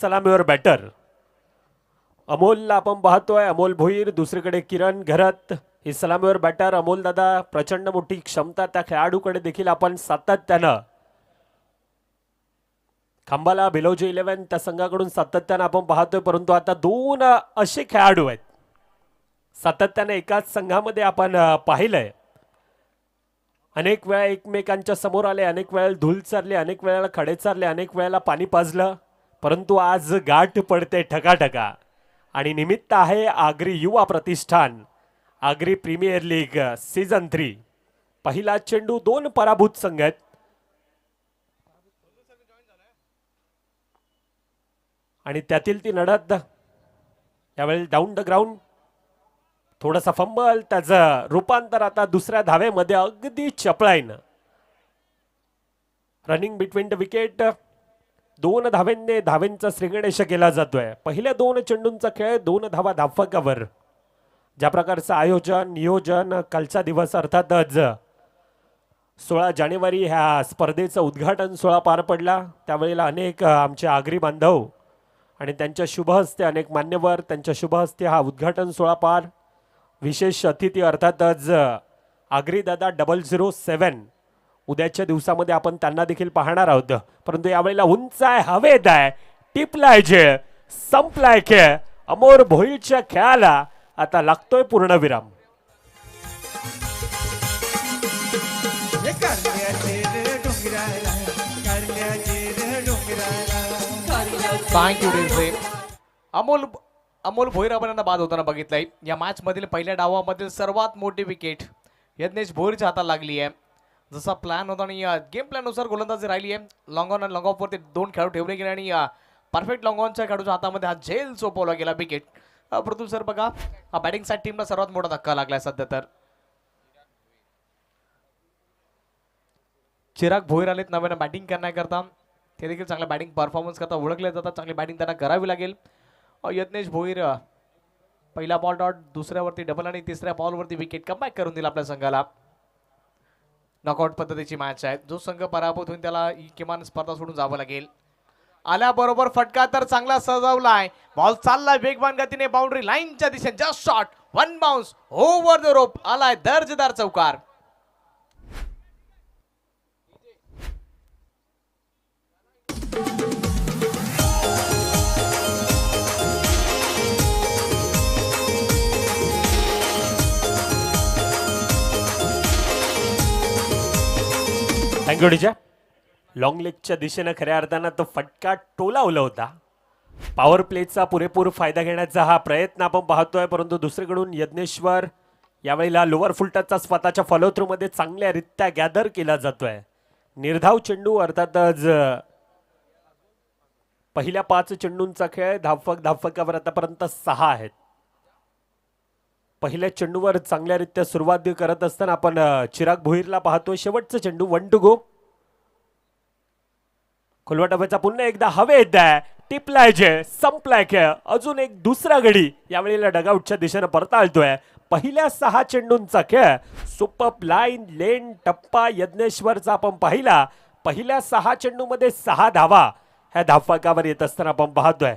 सलामीवर batter अमोलला आपण पाहतोय. अमोल भोईर, दुसरीकडे किरण घरत. ही सलामीवर बॅटर अमोल दादा. प्रचंड मोठी क्षमता त्या खेळाडूकडे देखील आपण सातत्यानं खांबाला बिलोजी 11 त्या संघाकडून सातत्यानं आपण पाहतोय. परंतु आता दोन असे खेळाडू आहेत सातत्याने एकाच संघामध्ये आपण पाहिलंय. अनेक वेळा एकमेकांच्या समोर आले, अनेक वेळा धूल चारले, अनेक वेळेला खडे चारले, अनेक वेळेला पाणी पाजलं. परंतु आज गाठ पडते ठकाठका आणि निमित्त आहे आगरी युवा प्रतिष्ठान, आगरी प्रीमियर लीग सीझन 3. पहिला चेंडू, दोन पराभूत संघ आहेत आणि त्यातील ती लढत यावेळी डाऊन द ग्राउंड. थोडासा फंबल, त्याचं रूपांतर आता दुसऱ्या धावेमध्ये अगदी चपळाईनं. Running between the wicket. दोन धावेंनी धावेंचा श्रीगणेश केला जातोय. पहिल्या दोन चेंडूंचा खेळ, 2 धावा धावफलकावर. ज्या प्रकारचं आयोजन नियोजन कालचा दिवस अर्थातच 16 जानेवारी ह्या स्पर्धेचं उद्घाटन सोहळा पार पडला. त्यावेळेला अनेक आमचे आगरी बांधव आणि त्यांच्या शुभ हस्ते अनेक मान्यवर, त्यांच्या शुभ हस्ते हा उद्घाटन सोहळा पार. विशेष अतिथी अर्थातच आगरी दादा 007. उद्याच्या दिवसामध्ये आपण त्यांना देखील पाहणार आहोत. परंतु यावेळेला उंच आहे, हवेत आहे, टिपलाय खेळ, संपलाय खेळ. अमोल भोईरच्या खेळाला आता लागतोय पूर्णविराम. Thank you DJ. अमोल भोईर आपण यांना बाद होताना बघितलंय. या मॅच मधील पहिल्या डावामधील सर्वात मोठी विकेट यज्ञेश भोईरच्या हाताला लागली आहे. जसा प्लॅन होता आणि गेम प्लॅन नुसार गोलंदाजी राहिली आहे. लॉंग ऑन आणि लॉंग ऑफ वरती 2 खेळाडू ठेवले गेले आणि परफेक्ट लॉंग ऑनच्या खेळाडूच्या हातामध्ये हा झेल सोपवला गेला विकेट. पृथ्वी सर बघा, हा बॅटिंग साईड टीमला सर्वात मोठा धक्का लागलाय सध्या. तर चिराग भोईर आलेत नव्यानं बॅटिंग करण्याकरता. ते देखील चांगला बॅटिंग परफॉर्मन्स करता ओळखले जातात. चांगली बॅटिंग त्यांना करावी लागेल. यज्ञेश भोईर पहिला बॉल डॉट, दुसऱ्यावरती डबल आणि तिसऱ्या बॉलवरती विकेट कमबॅक करून दिला आपल्या संघाला. नॉकआउट पद्धतीची मॅच आहे. जो संघ पराभूत होईल त्याला किमान स्पर्धा सोडून जावं लागेल. आल्याबरोबर फटका तर चांगला सजवलाय. बॉल चाललाय वेगवान गतीने बाउंड्री लाईनच्या दिशेने. Just shot, 1 bounce over the rope. आलाय दर्जेदार चौकार. थँक्यू डीजा. लॉंग लेगच्या दिशेनं खऱ्या अर्थानं तो फटका टोलावला होता. पॉवर प्लेचा पुरेपूर फायदा घेण्याचा हा प्रयत्न आपण पाहतोय. परंतु दुसरीकडून यज्ञेश्वर यावेळेला लोअर फुलटचचा स्वतःच्या फॉलो थ्रू मध्ये चांगल्यारित्या गॅदर केला जातोय. निर्धाव चेंडू अर्थातच पहिल्या 5 चेंडूंचा खेळ. धावफलकावर आतापर्यंत 6 आहेत. पहिल्या चेंडूवर चांगल्यारित्या सुरुवात करत असताना आपण चिराग भोईरला पाहतोय. शेवटचा चेंडू, 1 टू गो. खुलवा टप्प्याचा पुन्हा एकदा हवेत आहे, टिपलाय खेळ, संपलाय खेळ. अजून एक दुसरा गडी यावेळेला डगआउटच्या दिशेनं परताळतोय. पहिल्या 6 चेंडूंचा खेळ. सुपर लाईन लेन टप्पा यज्ञेश्वरचा आपण पाहिला. पहिल्या 6 चेंडूमध्ये 6 धावा ह्या धावफलकावर येत असताना आपण पाहतोय.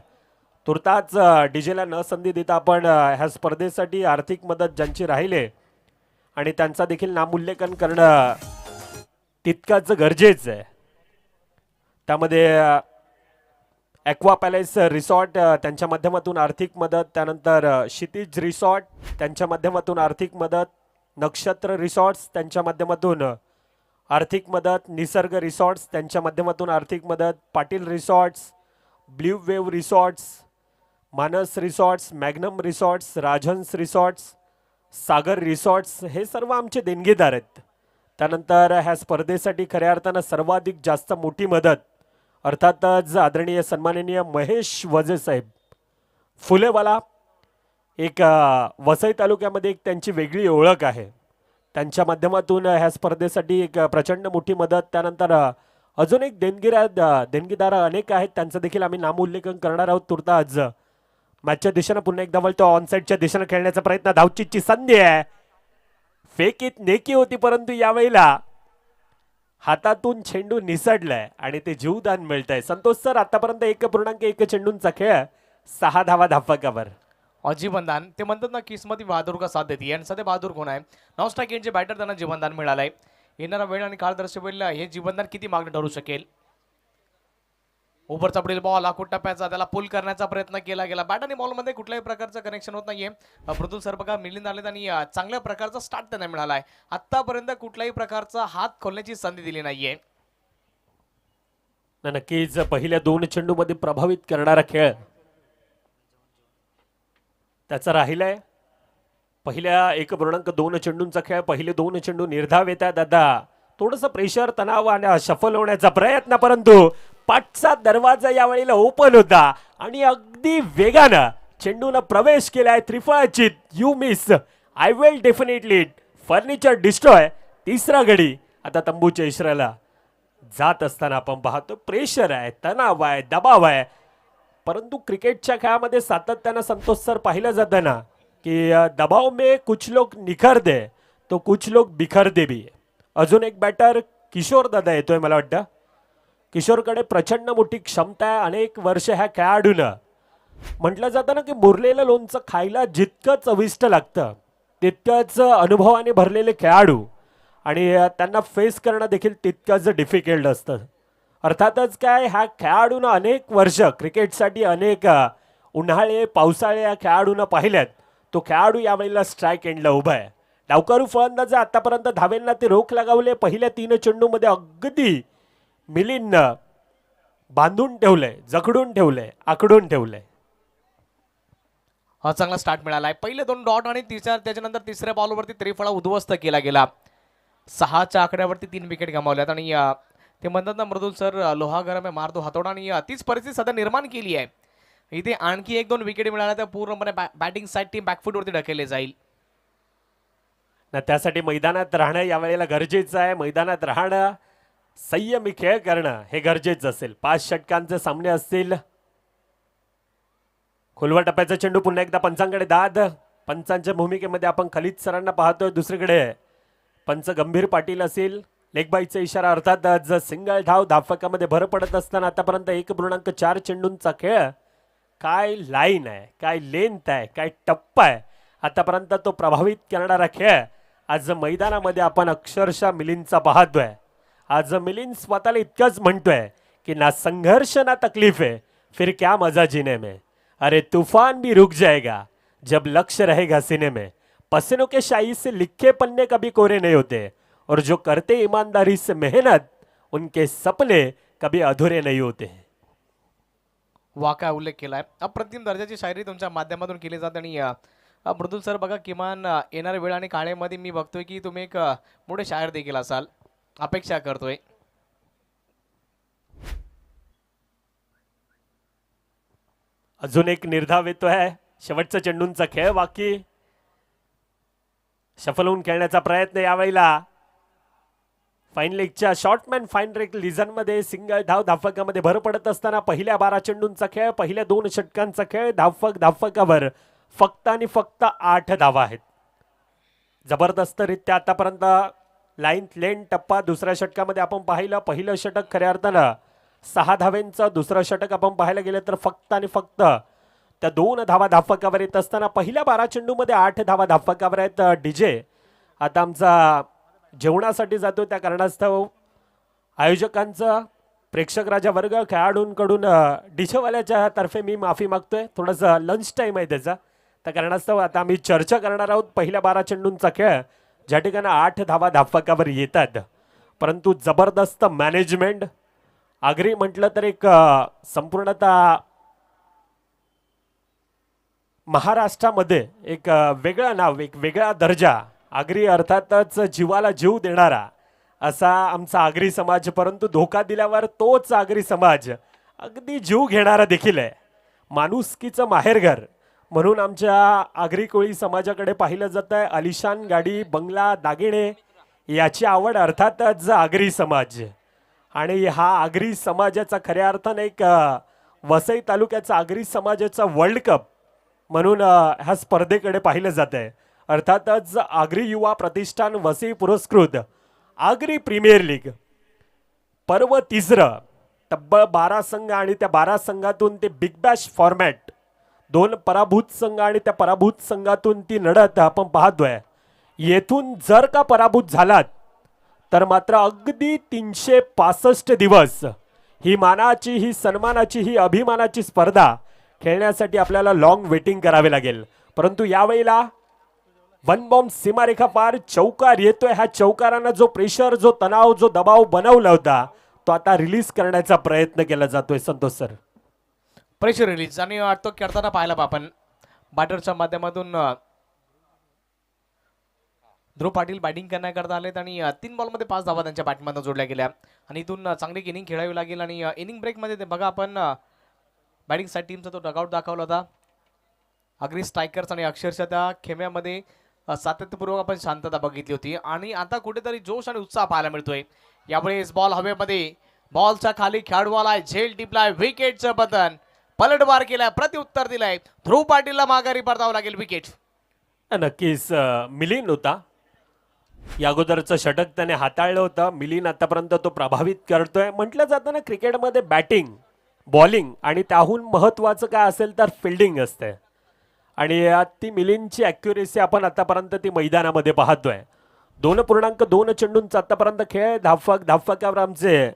तुर्ताच डीजेला न संधी देता आपण ह्या स्पर्धेसाठी आर्थिक मदत ज्यांची राहिले आणि त्यांचा देखील नामोल्लेखन करणं तितकंच गरजेचं आहे. त्यामध्ये ॲक्वा पॅलेस रिसॉर्ट त्यांच्या माध्यमातून आर्थिक मदत, त्यानंतर क्षितिज रिसॉर्ट त्यांच्या माध्यमातून आर्थिक मदत, नक्षत्र रिसॉर्ट्स त्यांच्या माध्यमातून आर्थिक मदत, निसर्ग रिसॉर्ट्स त्यांच्या माध्यमातून आर्थिक मदत, Patil resorts, blue wave resorts, मानस रिसॉर्ट्स, मॅग्नम रिसॉर्ट्स, राजहंस रिसॉर्ट्स, सागर रिसॉर्ट्स हे सर्व आमचे देणगीदार आहेत. त्यानंतर ह्या स्पर्धेसाठी खऱ्या अर्थानं सर्वाधिक जास्त मोठी मदत अर्थातच आदरणीय सन्माननीय महेश वजे साहेब फुलेवाला. एक वसई तालुक्यामध्ये एक त्यांची वेगळी ओळख आहे. त्यांच्या माध्यमातून ह्या स्पर्धेसाठी एक प्रचंड मोठी मदत. त्यानंतर अजून एक देणगीदार अनेक आहेत, त्यांचं देखील आम्ही नामोल्लेखन करणार आहोत. तुर्तास मॅचच्या दिशेनं पुन्हा एकदा वळतो. ऑनसाईडच्या दिशेनं खेळण्याचा प्रयत्न, धावचीची संधी आहे. फेक इट नेकी होती, परंतु यावेळेला हातातून चेंडू निसटलाय आणि ते जीवदान मिळतंय. संतोष सर, आतापर्यंत 1.1 चेंडूंचा खेळ, 6 धावा धाफकावर. जीवनदान ते म्हणतात ना, किस्मती बहादूर का साथ देते, आणि सध्या बहादूर कोण आहे? नॉन स्ट्राईक एंडचे बॅटर त्यांना जीवनदान मिळालंय. येणारा वेळ आणि काळ दर्शवेल हे जीवनदान किती मागणं ठरू शकेल. ओव्हरचा पुढील बॉल आखूट टप्प्याचा, त्याला पुल करण्याचा प्रयत्न केला गेला. बॅट आणि बॉलमध्ये कुठल्याही प्रकारचं कनेक्शन होत नाहीये. मृदुल सर बघा मिलिंद आलेत आणि चांगल्या प्रकारचा स्टार्ट त्यांना मिळाला आहे. आतापर्यंत कुठल्याही प्रकारचा हात खोलण्याची संधी दिली नाहीये. नक्कीच पहिल्या 2 चेंडूमध्ये प्रभावित करणारा खेळ त्याचा राहिलाय. पहिल्या 1.2 चेंडूंचा खेळ, पहिले 2 चेंडू निर्धाव येत आहेत. दादा थोडंसं प्रेशर, तणाव आणि शफल होण्याचा प्रयत्न, परंतु पाठचा दरवाजा यावेळेला ओपन होता आणि अगदी वेगानं चेंडूनं प्रवेश केलाय. त्रिफळाची you miss, I will definitely furniture destroy. तिसरा गडी आता तंबूच्या इशाऱ्याला जात असताना आपण पाहतो. प्रेशर आहे, तणाव आहे, दबाव आहे, परंतु क्रिकेटच्या खेळामध्ये सातत्यानं संतोष सर पाहिलं जातं ना की दबाव में कुछ लोग निखर दे तो कुछ लोग बिखर दे भी. अजून एक बॅटर किशोर दादा येतोय. मला वाटतं किशोरकडे प्रचंड मोठी क्षमता आहे. अनेक वर्ष ह्या खेळाडूनं म्हटलं जातं ना की मुरलेलं लोणचं खायला जितकं चविष्ट लागतं तितकंच अनुभवाने भरलेले खेळाडू आणि त्यांना फेस करणं देखील तितकंच डिफिकल्ट असतं. अर्थातच काय, ह्या खेळाडूनं अनेक वर्ष क्रिकेटसाठी अनेक उन्हाळे पावसाळे या खेळाडूनं पाहिल्यात. तो खेळाडू यावेळेला स्ट्राईक एंडला उभा आहे. डावकारू फलंदाज आतापर्यंत धावेंना ते रोख लगावले. पहिल्या 3 चेंडूमध्ये अगदी मिलिंदनं बांधून ठेवलंय, जखडून ठेवलंय, आखडून ठेवलंय. हा चांगला स्टार्ट मिळालाय. पहिले 2 डॉट आणि त्याच्यानंतर तिसऱ्या बॉलवरती त्रिफळा उद्ध्वस्त केला गेला. 6च्या आकड्यावरती 3 विकेट गमावल्यात आणि ते म्हणतात ना मृदुल सर, लोहा गरम आहे मार दो हातोडा, आणि तीच परिस्थिती सध्या निर्माण केली आहे. इथे आणखी 1-2 विकेट मिळाल्या तर पूर्णपणे बॅटिंग साईड टीम बॅकफुटवरती ढकलले जाईल. ना त्यासाठी मैदानात राहणं यावेळेला गरजेचं आहे. मैदानात राहणं, संयमी खेळ करणं हे गरजेचं असेल. 5 षटकांचे सामने असतील. खोलवा टप्प्याचा चेंडू पुन्हा एकदा पंचांकडे दाद. पंचांच्या भूमिकेमध्ये आपण खलिद सरांना पाहतोय. दुसरीकडे पंच गंभीर पाटील असेल. लेग बाईचा इशारा, अर्थात सिंगल धाव धाफकामध्ये भर पडत असताना आतापर्यंत 1.4 चेंडूंचा खेळ. काय लाईन आहे, काय लेंथ आहे, काय टप्पा आहे. आतापर्यंत तो प्रभावित करणारा खेळ आज मैदानामध्ये आपण अक्षरशः मिलिंदचा पाहतोय. आज मिलिंद स्वतःला इतकंच म्हणतोय की ना संघर्ष ना तकलीफ है, फिर क्या मजा जीने में. अरे तूफान भी रुक जाएगा जब लक्ष्य रहेगा सीने में. पसीनों के शाही से लिखे पन्ने कभी कोरे नहीं होते और जो करते ईमानदारी से मेहनत उनके सपने कभी अधूरे नहीं होते. वाका उल्लेख केलाय. अप्रतिम दर्जाची शायरी तुमच्या माध्यमातून केली जाते. आणि मृदुल सर बघा, किमान येणाऱ्या वेळ आणि काळेमध्ये मी बघतोय की तुम्ही एक मोठे शायर देखील असाल, अपेक्षा करतोय. अजून एक निर्धाव येतोय. शेवटचा चेंडूंचा खेळ बाकी. शफल होऊन खेळण्याचा प्रयत्न यावेळेला. फाईन लेगच्या शॉर्टमॅन फाईन लेग लिझनमध्ये सिंगल धाव धाफकामध्ये भर पडत असताना पहिल्या 12 चेंडूंचा खेळ, पहिल्या 2 षटकांचा खेळ. धाफकावर फक्त आणि फक्त 8 धावा आहेत. जबरदस्तरित्या आतापर्यंत लाईन लेन टप्पा. दुसऱ्या षटकामध्ये आपण पाहिलं, पहिलं षटक खऱ्या अर्थानं 6 धावेंचं, दुसरं षटक आपण पाहायला गेलं तर फक्त आणि फक्त त्या 2 धावा धाफकावर येत असताना पहिल्या 12 चेंडूमध्ये 8 धावा धाफकावर आहेत. डीजे आता आमचा जेवणासाठी जातो, त्या कारणास्तव आयोजकांचं, प्रेक्षक राजा वर्ग, खेळाडूंकडून डीजेवाल्याच्या तर्फे मी माफी मागतोय. थोडंसं लंच टाईम आहे त्याचा, त्या कारणास्तव आता आम्ही चर्चा करणार आहोत. पहिल्या 12 चेंडूंचा खेळ, ज्या ठिकाणी 8 धावा धाफकावर येतात, परंतु जबरदस्त मॅनेजमेंट. आगरी म्हटलं तर एक संपूर्णतः महाराष्ट्रामध्ये एक वेगळं नाव, एक वेगळा दर्जा. आगरी अर्थातच जीवाला जीव देणारा असा आमचा आगरी समाज, परंतु धोका दिल्यावर तोच आगरी समाज अगदी जीव घेणारा देखील आहे. माणुसकीचं माहेरघर म्हणून आमच्या आगरी कोळी समाजाकडे पाहिलं जात आहे. आलिशान गाडी, बंगला, दागिने याची आवड अर्थातच आगरी समाज. आणि हा आगरी समाजाचा खऱ्या अर्थाने एक वसई तालुक्याचा आगरी समाजाचा वर्ल्ड कप म्हणून ह्या स्पर्धेकडे पाहिलं जात आहे. अर्थातच आगरी युवा प्रतिष्ठान वसई पुरस्कृत आगरी प्रीमियर लीग पर्व तिसरं, तब्बल 12 संघ आणि त्या 12 संघातून ते बिग बॅश फॉर्मॅट, 2 पराभूत संघ आणि त्या पराभूत संघातून ती लढत आपण पाहतोय. येथून जर का पराभूत झालात तर मात्र अगदी 365 दिवस ही मानाची, ही सन्मानाची, ही अभिमानाची स्पर्धा खेळण्यासाठी आपल्याला लॉंग वेटिंग करावे लागेल. परंतु यावेळेला वन बॉम्ब सीमारेखा पार चौकार येतोय. ह्या चौकारांना जो प्रेशर, जो तणाव, जो दबाव बनवला होता तो आता रिलीज करण्याचा प्रयत्न केला जातोय. संतोष सर, प्रेशर रिलीज आणि तो खेळताना पाहिला आपण बॅटरच्या माध्यमातून ध्रुव पाटील बॅटिंग करण्याकरता आलेत आणि 3 बॉलमध्ये 5 धावा त्यांच्या बॅटमधून जोडल्या गेल्या आणि इथून चांगली इनिंग खेळावी लागेल. आणि इनिंग ब्रेकमध्ये ते बघा आपण बॅटिंग साईड टीमचा तो डगआउट दाखवला होता. अग्री स्ट्रायकर्स आणि अक्षरशः त्या खेम्यामध्ये सातत्यपूर्वक आपण शांतता बघितली होती आणि आता कुठेतरी जोश आणि उत्साह पाहायला मिळतोय. यावेळेस बॉल हवेमध्ये, बॉलच्या खाली खेळाडू आलाय, झेल टिपलाय, विकेटचं पतन, पलटवार केलाय, प्रत्युत्तर दिलाय. ध्रुव पाटीलला माघारी परतावं लागेल विकेट. नक्कीच मिलिंद होता. या अगोदरचं षटक त्याने हाताळलं होतं. मिलिंद आतापर्यंत तो प्रभावित करतोय. म्हटलं जातं ना क्रिकेटमध्ये बॅटिंग, बॉलिंग आणि त्याहून महत्त्वाचं काय असेल तर फिल्डिंग असते आणि ती मिलिंदची ॲक्युरेसी आपण आतापर्यंत ती मैदानामध्ये पाहतोय. 2.2 चेंडूंचा आतापर्यंत खेळ. धावफकावर आमचे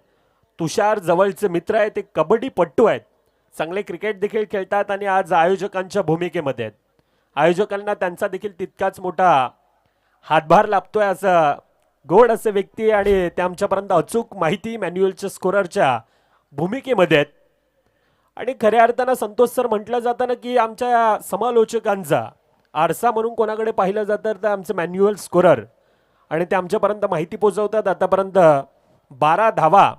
तुषार जवळचे मित्र आहेत, ते कबड्डीपट्टू आहेत, चांगले क्रिकेट देखील खेळतात आणि आज आयोजकांच्या भूमिकेमध्ये आहेत. आयोजकांना त्यांचा देखील तितकाच मोठा हातभार लाभतोय. असं गोड असे व्यक्ती आणि ते आमच्यापर्यंत अचूक माहिती मॅन्युअलच्या स्कोररच्या भूमिकेमध्ये आहेत. आणि खऱ्या अर्थानं संतोष सर म्हटलं जातं ना की आमच्या समालोचकांचा आरसा म्हणून कोणाकडे पाहिलं जातं तर आमचं मॅन्युअल स्कोरर आणि ते आमच्यापर्यंत माहिती पोहोचवतात. आतापर्यंत 12 धावा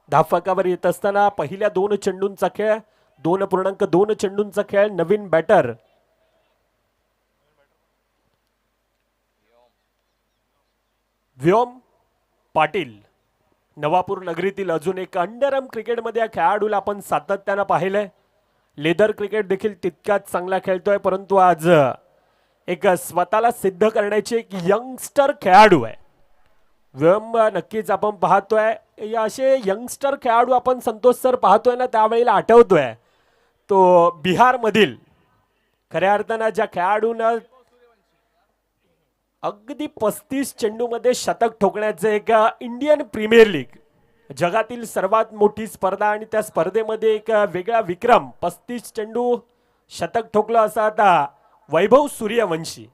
धावफलकावर येत असताना पहिल्या 2 चेंडूंचा खेळ, 2.2 चेंडूंचा खेळ. नवीन बॅटर व्योम पाटील, नवापूर नगरीतील अजून एक अंडरआर्म क्रिकेटमध्ये या खेळाडूला आपण सातत्यानं पाहिलंय. लेदर क्रिकेट देखील तितकाच चांगला खेळतोय, परंतु आज एक स्वतःला सिद्ध करण्याची एक यंगस्टर खेळाडू आहे. व्योम नक्कीच आपण पाहतोय. या असे यंगस्टर खेळाडू आपण संतोष सर पाहतोय ना त्यावेळेला आठवतोय तो बिहारमधील खऱ्या अर्थानं ज्या खेळाडूनं अगदी 35 चेंडूमध्ये शतक ठोकण्याचं एक इंडियन प्रीमियर लीग, जगातील सर्वात मोठी स्पर्धा आणि त्या स्पर्धेमध्ये एक वेगळा विक्रम, 35 चेंडू शतक ठोकलं असं आता वैभव सूर्यवंशी.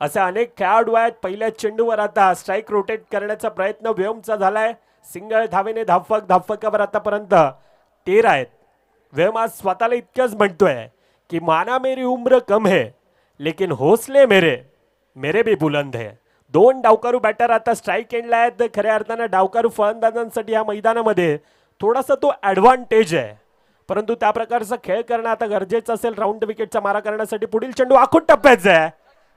असे अनेक खेळाडू आहेत. पहिल्या चेंडूवर आता स्ट्राईक रोटेट करण्याचा प्रयत्न व्योमचा झालाय. सिंगल धावेने धावफकावर आतापर्यंत 13 आहेत. व्योम आज स्वतःला इतकंच म्हणतोय की माना मेरी उम्र कम है लेकिन हौसले मेरे मेरे भी बुलंद है. 2 डावकारू बॅटर आता स्ट्राईक एंडला आहेत. खऱ्या अर्थानं डावकारू फलंदाजांसाठी या मैदानामध्ये थोडासा तो ॲडव्हान्टेज आहे, परंतु त्या प्रकारचा खेळ करणं आता गरजेचं असेल. राऊंड विकेटचा मारा करण्यासाठी पुढील चेंडू आखूड टप्प्याचा आहे.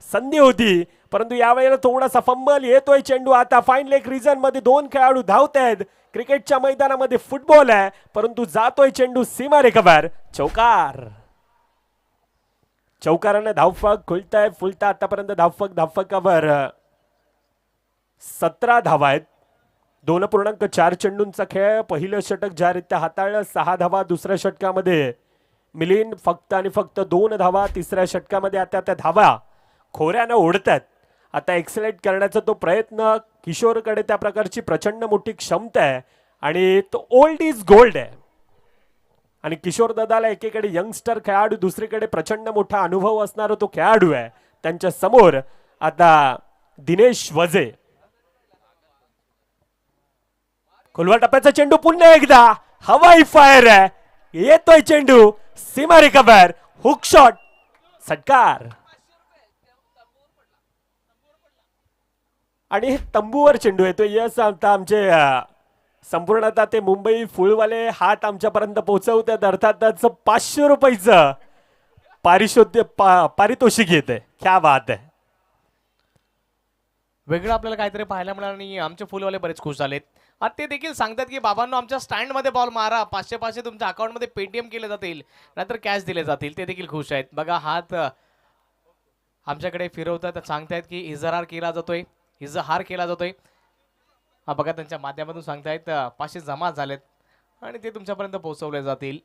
संधी होती परंतु यावेळेला थोडासा फंबल येतोय. चेंडू आता फाईन लेग रिजन मध्ये 2 खेळाडू धावत आहेत. क्रिकेटच्या मैदानामध्ये फुटबॉल आहे परंतु जातोय चेंडू सीमारेखावर. चौकार. चौकाराने धावफलक खुलताय फुलता. आतापर्यंत धावफकावर 17 धावा आहेत. 2.4 चेंडूंचा खेळ. पहिलं षटक ज्या रीत्या हाताळलं 6 धावा. दुसऱ्या षटकामध्ये मिलिंद फक्त आणि फक्त 2 धावा. तिसऱ्या षटकामध्ये आता त्या धावा खोऱ्यानं ओढतात. आता एक्सलेट करण्याचा तो प्रयत्न. किशोरकडे त्या प्रकारची प्रचंड मोठी क्षमता आहे आणि तो ओल्ड इज गोल्ड आहे. आणि किशोर दादाला एकीकडे यंगस्टर खेळाडू, दुसरीकडे प्रचंड मोठा अनुभव असणारा तो खेळाडू आहे. त्यांच्या समोर आता दिनेश वजे. खोलवा टप्प्याचा चेंडू पुन्हा एकदा हवाई फायर आहे. येतोय चेंडू सीमारेखावर. Hook shot. षटकार. आणि तंबूवर चेंडू येतोय. यस, आता आमचे संपूर्णतः ते मुंबई फुलवाले हात आमच्यापर्यंत पोहोचवतात. अर्थातच 500 रुपयाचं पारितोषिक येते. क्या बात आहे. वेगळं आपल्याला काहीतरी पाहायला मिळालं आणि आमचे फुलवाले बरेच खुश झालेत. आता ते देखील सांगतात की बाबांनो आमच्या स्टँडमध्ये बॉल मारा, 500 तुमच्या अकाउंटमध्ये पेटीएम केले जातील, नाहीतर कॅश दिले जातील. ते देखील खुश आहेत. बघा हात आमच्याकडे फिरवतात, सांगतायत की इजहार केला जातोय, इजहार केला जातोय. बघा त्यांच्या माध्यमातून सांगतायत 500 जमा झालेत आणि ते तुमच्यापर्यंत पोहोचवले जातील.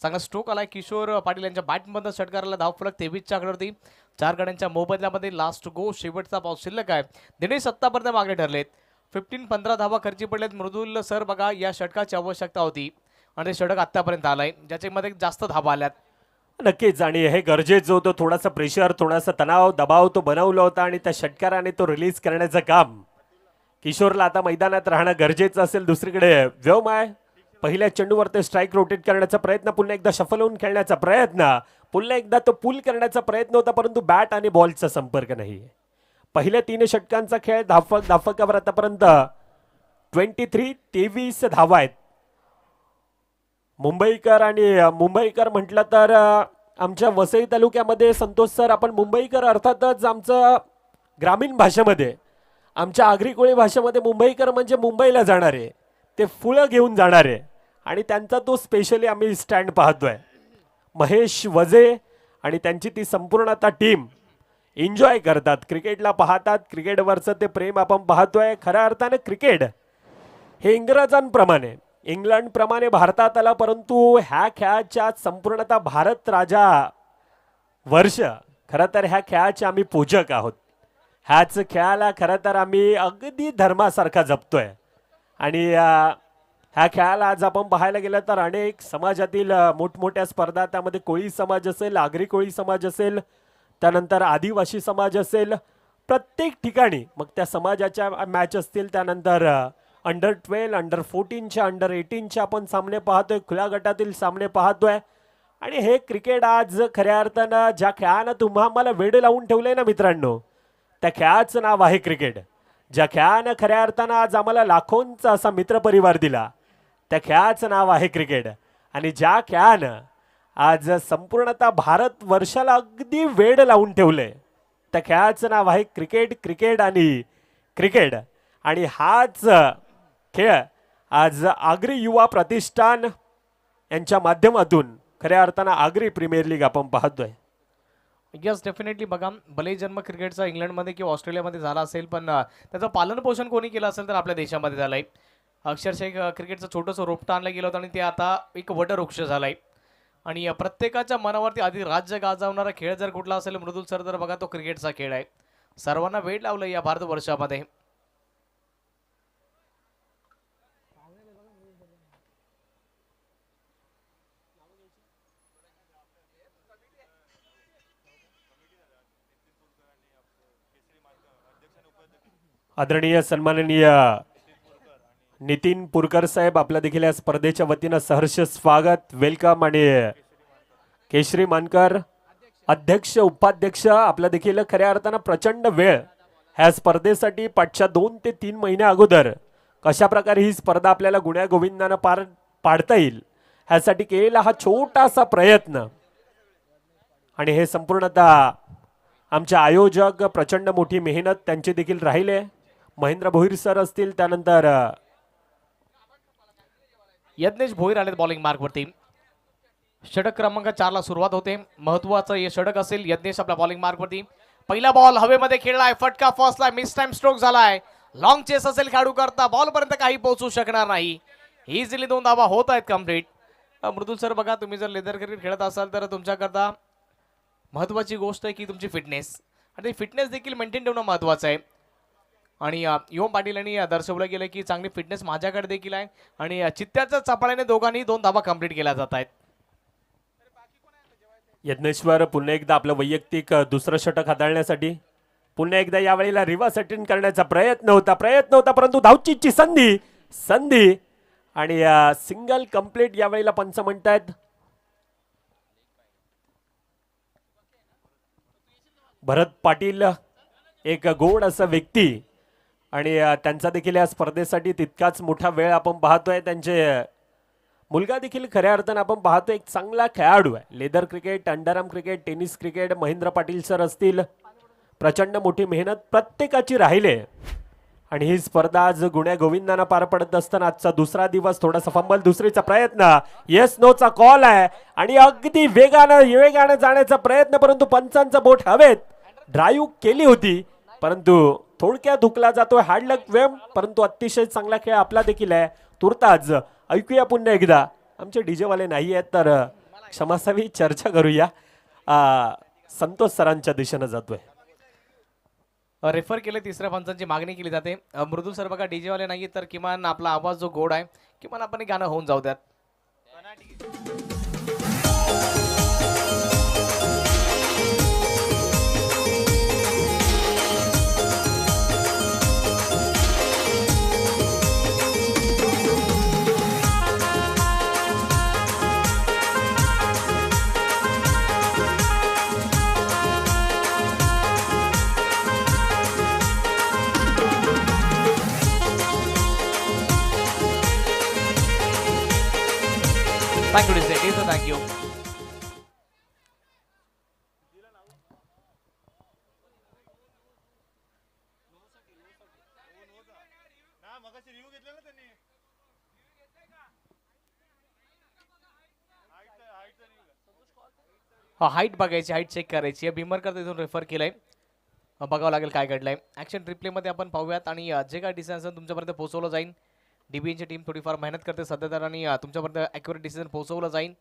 चांगला स्ट्रोक आलाय किशोर पाटील यांच्या बॅटमधून षटकाराला धावफलक 23च्या आकड्यावरती. 4 गड्यांच्या मोबदल्यामध्ये लास्ट गो शेवटचा पाऊस शिल्लक आहे. दिनेश आत्तापर्यंत मागे ठरलेत. 15 धावा खर्ची पडलेत. मृदुल सर बघा या षटकाची आवश्यकता होती आणि ते षटक आत्तापर्यंत आलंय ज्याच्यामध्ये जास्त धावा आल्यात. नक्कीच, आणि हे गरजेचं होतं. थोडासा प्रेशर, थोडासा तणाव, दबाव तो बनवला होता आणि त्या षटकाराने तो रिलीज करण्याचं काम किशोरला आता मैदानात राहणं गरजेचं असेल. दुसरीकडे व्योमय पहिल्या चेंडूवर ते स्ट्राईक रोटेट करण्याचा प्रयत्न, पुन्हा एकदा शफल होऊन खेळण्याचा प्रयत्न, पुन्हा एकदा तो पुल करण्याचा प्रयत्न होता, परंतु बॅट आणि बॉलचा संपर्क नाही. पहिल्या 3 षटकांचा खेळ धावफलकावर आतापर्यंत 23 धावा आहेत. मुंबईकर म्हटलं तर आमच्या वसई तालुक्यामध्ये संतोष सर, आपण मुंबईकर अर्थातच आमचं ग्रामीण भाषेमध्ये, आमच्या आगरी कोळी भाषेमध्ये मुंबईकर म्हणजे मुंबईला जाणारे, ते फुलं घेऊन जाणारे, आणि त्यांचा तो स्पेशली आम्ही स्टँड पाहतोय. महेश वजे आणि त्यांची ती संपूर्ण आता टीम एन्जॉय करतात, क्रिकेटला पाहतात. क्रिकेटवरचं ते प्रेम आपण पाहतोय. खऱ्या अर्थाने क्रिकेट हे इंग्रजांप्रमाणे, इंग्लंडप्रमाणे भारतात आला, परंतु ह्या खेळाच्या संपूर्णतः भारत राजा वर्ष, खरं तर ह्या खेळाचे आम्ही पूजक आहोत. ह्याच खेळाला खरं तर आम्ही अगदी धर्मासारखा जपतोय. आणि ह्या खेळाला आज आपण पाहायला गेलं तर अनेक समाजातील मोठमोठ्या स्पर्धा, त्यामध्ये कोळी समाज असेल, आगरी कोळी समाज असेल, त्यानंतर आदिवासी समाज असेल, प्रत्येक ठिकाणी मग त्या समाजाच्या मॅच असतील, त्यानंतर अंडर-12, अंडर-14च्या, अंडर-18च्या आपण सामने पाहतोय, खुल्या गटातील सामने पाहतोय. आणि हे क्रिकेट आज खऱ्या अर्थानं ज्या खेळानं तुम्हा आम्हाला वेड लावून ठेवलंय ना मित्रांनो, त्या खेळाचं नाव आहे क्रिकेट. ज्या खेळानं खऱ्या अर्थानं आज आम्हाला लाखोंचा असा मित्रपरिवार दिला, त्या खेळाचं नाव आहे क्रिकेट. आणि ज्या खेळानं आज संपूर्णतः भारत वर्षाला अगदी वेड लावून ठेवलंय, त्या खेळाचं नाव आहे क्रिकेट, क्रिकेट आणि क्रिकेट. आणि हाच खेळ आज आगरी युवा प्रतिष्ठान यांच्या माध्यमातून खऱ्या अर्थानं आगरी प्रीमियर लीग आपण पाहतोय. Yes, definitely. बघा, भले जन्म क्रिकेटचा इंग्लंडमध्ये किंवा ऑस्ट्रेलियामध्ये झाला असेल, पण त्याचं पालन पोषण कोणी केलं असेल तर आपल्या देशामध्ये झालंय. अक्षरशः एक क्रिकेटचं छोटंसं रोपटं आणलं गेलं होतं आणि ते आता एक वटवृक्ष झालंय. आणि प्रत्येकाच्या मनावरती आधी राज्य गाजवणारा खेळ जर कुठला असेल मृदुल सर, तर बघा तो क्रिकेटचा खेळ आहे. सर्वांना वेळ लावलं या भारतवर्षामध्ये. आदरणीय सन्माननीय नितीन पुरकर साहेब, आपल्या देखील या स्पर्धेच्या वतीनं सहर्ष स्वागत, वेलकम. आणि केशरी मानकर अध्यक्ष, उपाध्यक्ष, आपल्या देखील खऱ्या अर्थानं प्रचंड वेळ ह्या स्पर्धेसाठी पाठच्या 2 ते 3 महिन्या अगोदर कशा प्रकारे ही स्पर्धा आपल्याला गुण्यागोविंदानं पार पाडता येईल ह्यासाठी केलेला हा छोटासा प्रयत्न. आणि हे संपूर्णतः आमचे आयोजक, प्रचंड मोठी मेहनत त्यांची देखील राहिले. महेंद्र भोईर सर असतील, त्यानंतर यज्ञेश भोईर आलेत बॉलिंग मार्कवरती. षटक क्रमांक 4 ला सुरुवात होते. महत्वाचं हे षटक असेल. यज्ञेश आपल्या बॉलिंग मार्कवरती. पहिला बॉल हवेमध्ये खेळलाय, फटका फॉसला, मिस टाइम स्ट्रोक झालाय. लॉंग चेस असेल खेळाडू करता, बॉल पर्यंत काही पोहोचू शकणार नाही. इझिली 2 धावा होत आहेत कंप्लीट. मृदुल सर, बघा, तुम्ही जर लेदर क्रिकेट खेळत असाल तर तुमच्याकरता महत्वाची गोष्ट आहे की तुमची फिटनेस, आणि फिटनेस देखील मेंटेन ठेवणं महत्वाचं आहे. आणि युवम पाटील यांनी दर्शवलं गेलं की चांगली फिटनेस माझ्याकडे देखील आहे. आणि चित्त्याच्या चपाळ्याने दोघांनी 2 धावा कंप्लीट केल्या जात आहेत. यज्ञेश्वर पुन्हा एकदा आपलं वैयक्तिक दुसरं षटक हाताळण्यासाठी पुन्हा एकदा यावेळेला रिव्हर्स अटेंड करण्याचा प्रयत्न होता, परंतु धावचीची संधी आणि सिंगल कंप्लीट यावेळेला पंच म्हणतायत. भरत पाटील एक गोड असा व्यक्ती, आणि त्यांचा देखील या स्पर्धेसाठी तितकाच मोठा वेळ आपण पाहतोय. त्यांचे मुलगा देखील खऱ्या अर्थानं आपण पाहतोय एक चांगला खेळाडू आहे. Leather cricket, underarm cricket, tennis cricket, Mahendra Patil sir असतील, प्रचंड मोठी मेहनत प्रत्येकाची राहिले. आणि ही स्पर्धा आज गुण्या गोविंदानं पार पडत असताना आजचा दुसरा दिवस, थोडासा फंबल, दुसरीचा प्रयत्न, येस नोचा कॉल आहे आणि अगदी वेगानं जाण्याचा प्रयत्न, परंतु पंचांचा बोट हवेत ड्राईव्ह केली होती, परंतु थोडक्यात धुकला जातोय हार्ड लक वेम, परंतु अतिशय चांगला खेळ आपला देखील आहे. तुर्तास ऐकूया पुन्हा एकदा, आमचे डीजे वाले नाही आहेत तर क्षमासावी चर्चा करूया. संतोष सरांच्या दिशेनं जातोय. रेफर केले, तिसऱ्या पंचांची मागणी केली जाते. मृदुल सर बघा डीजे वाले नाहीये तर किमान आपला आवाज जो गोड आहे किमान आपण हे गाणं होऊन जाऊ द्यात. Thank you DJ, thank you. हाईट बघायची, हाईट चेक करायची. भीमर करता इथून रेफर केलंय, बघावं लागेल काय घडलंय. ऍक्शन रिप्ले मध्ये आपण पाहूयात आणि जे काय डिसिजन तुमच्यापर्यंत पोहोचवलं जाईल. डीबीएनची टीम थोडीफार मेहनत करते सध्या तर आणि तुमच्यापर्यंत ॲक्युरेट डिसिजन पोहोचवलं जाईल.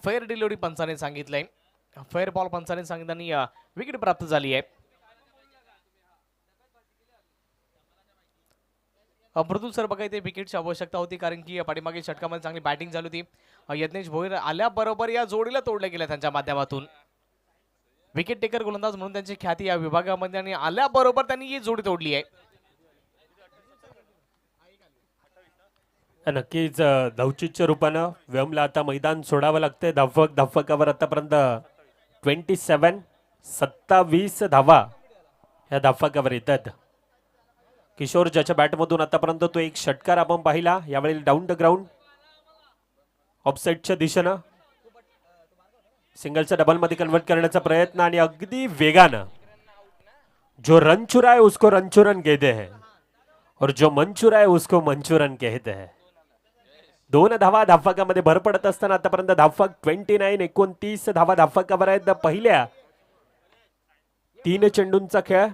फेअर डिलिव्हरी पंचाने सांगितलंय. फेअर बॉल पंचाने सांगितलं आणि विकेट प्राप्त झाली आहे. मृदुल सर बघा इथे विकेटची आवश्यकता होती कारण की पाठीमागे षटकामध्ये चांगली बॅटिंग झाली होती. यज्ञेश भोईर आल्याबरोबर या जोडीला तोडल्या गेल्या त्यांच्या माध्यमातून. विकेट टेकर गोलंदाज म्हणून त्यांची ख्याती या विभागामध्ये आणि आल्याबरोबर त्यांनी ही जोडी तोडली आहे. नक्कीच धावचीच्या रूपानं व्यमला आता मैदान सोडावं लागतंय. धावफकावर आतापर्यंत 27 धावा ह्या धावफकावर येतात. किशोर ज्याच्या बॅटमधून आतापर्यंत तो एक षटकार आपण पाहिला. यावेळी डाऊन द ग्राउंड ऑफसाईडच्या दिशेनं सिंगलच्या डबलमध्ये कन्वर्ट करण्याचा प्रयत्न आणि अगदी वेगानं. जो रन चुरा है उसको रनचुरन कहते हैं और जो मन चुरा है उसको मंचुरन कहते हैं. 2 धावा धावफकामध्ये भर पडत असताना आतापर्यंत धावफक 29 धावा धावफकावर आहेत. पहिल्या 3 चेंडूंचा खेळ,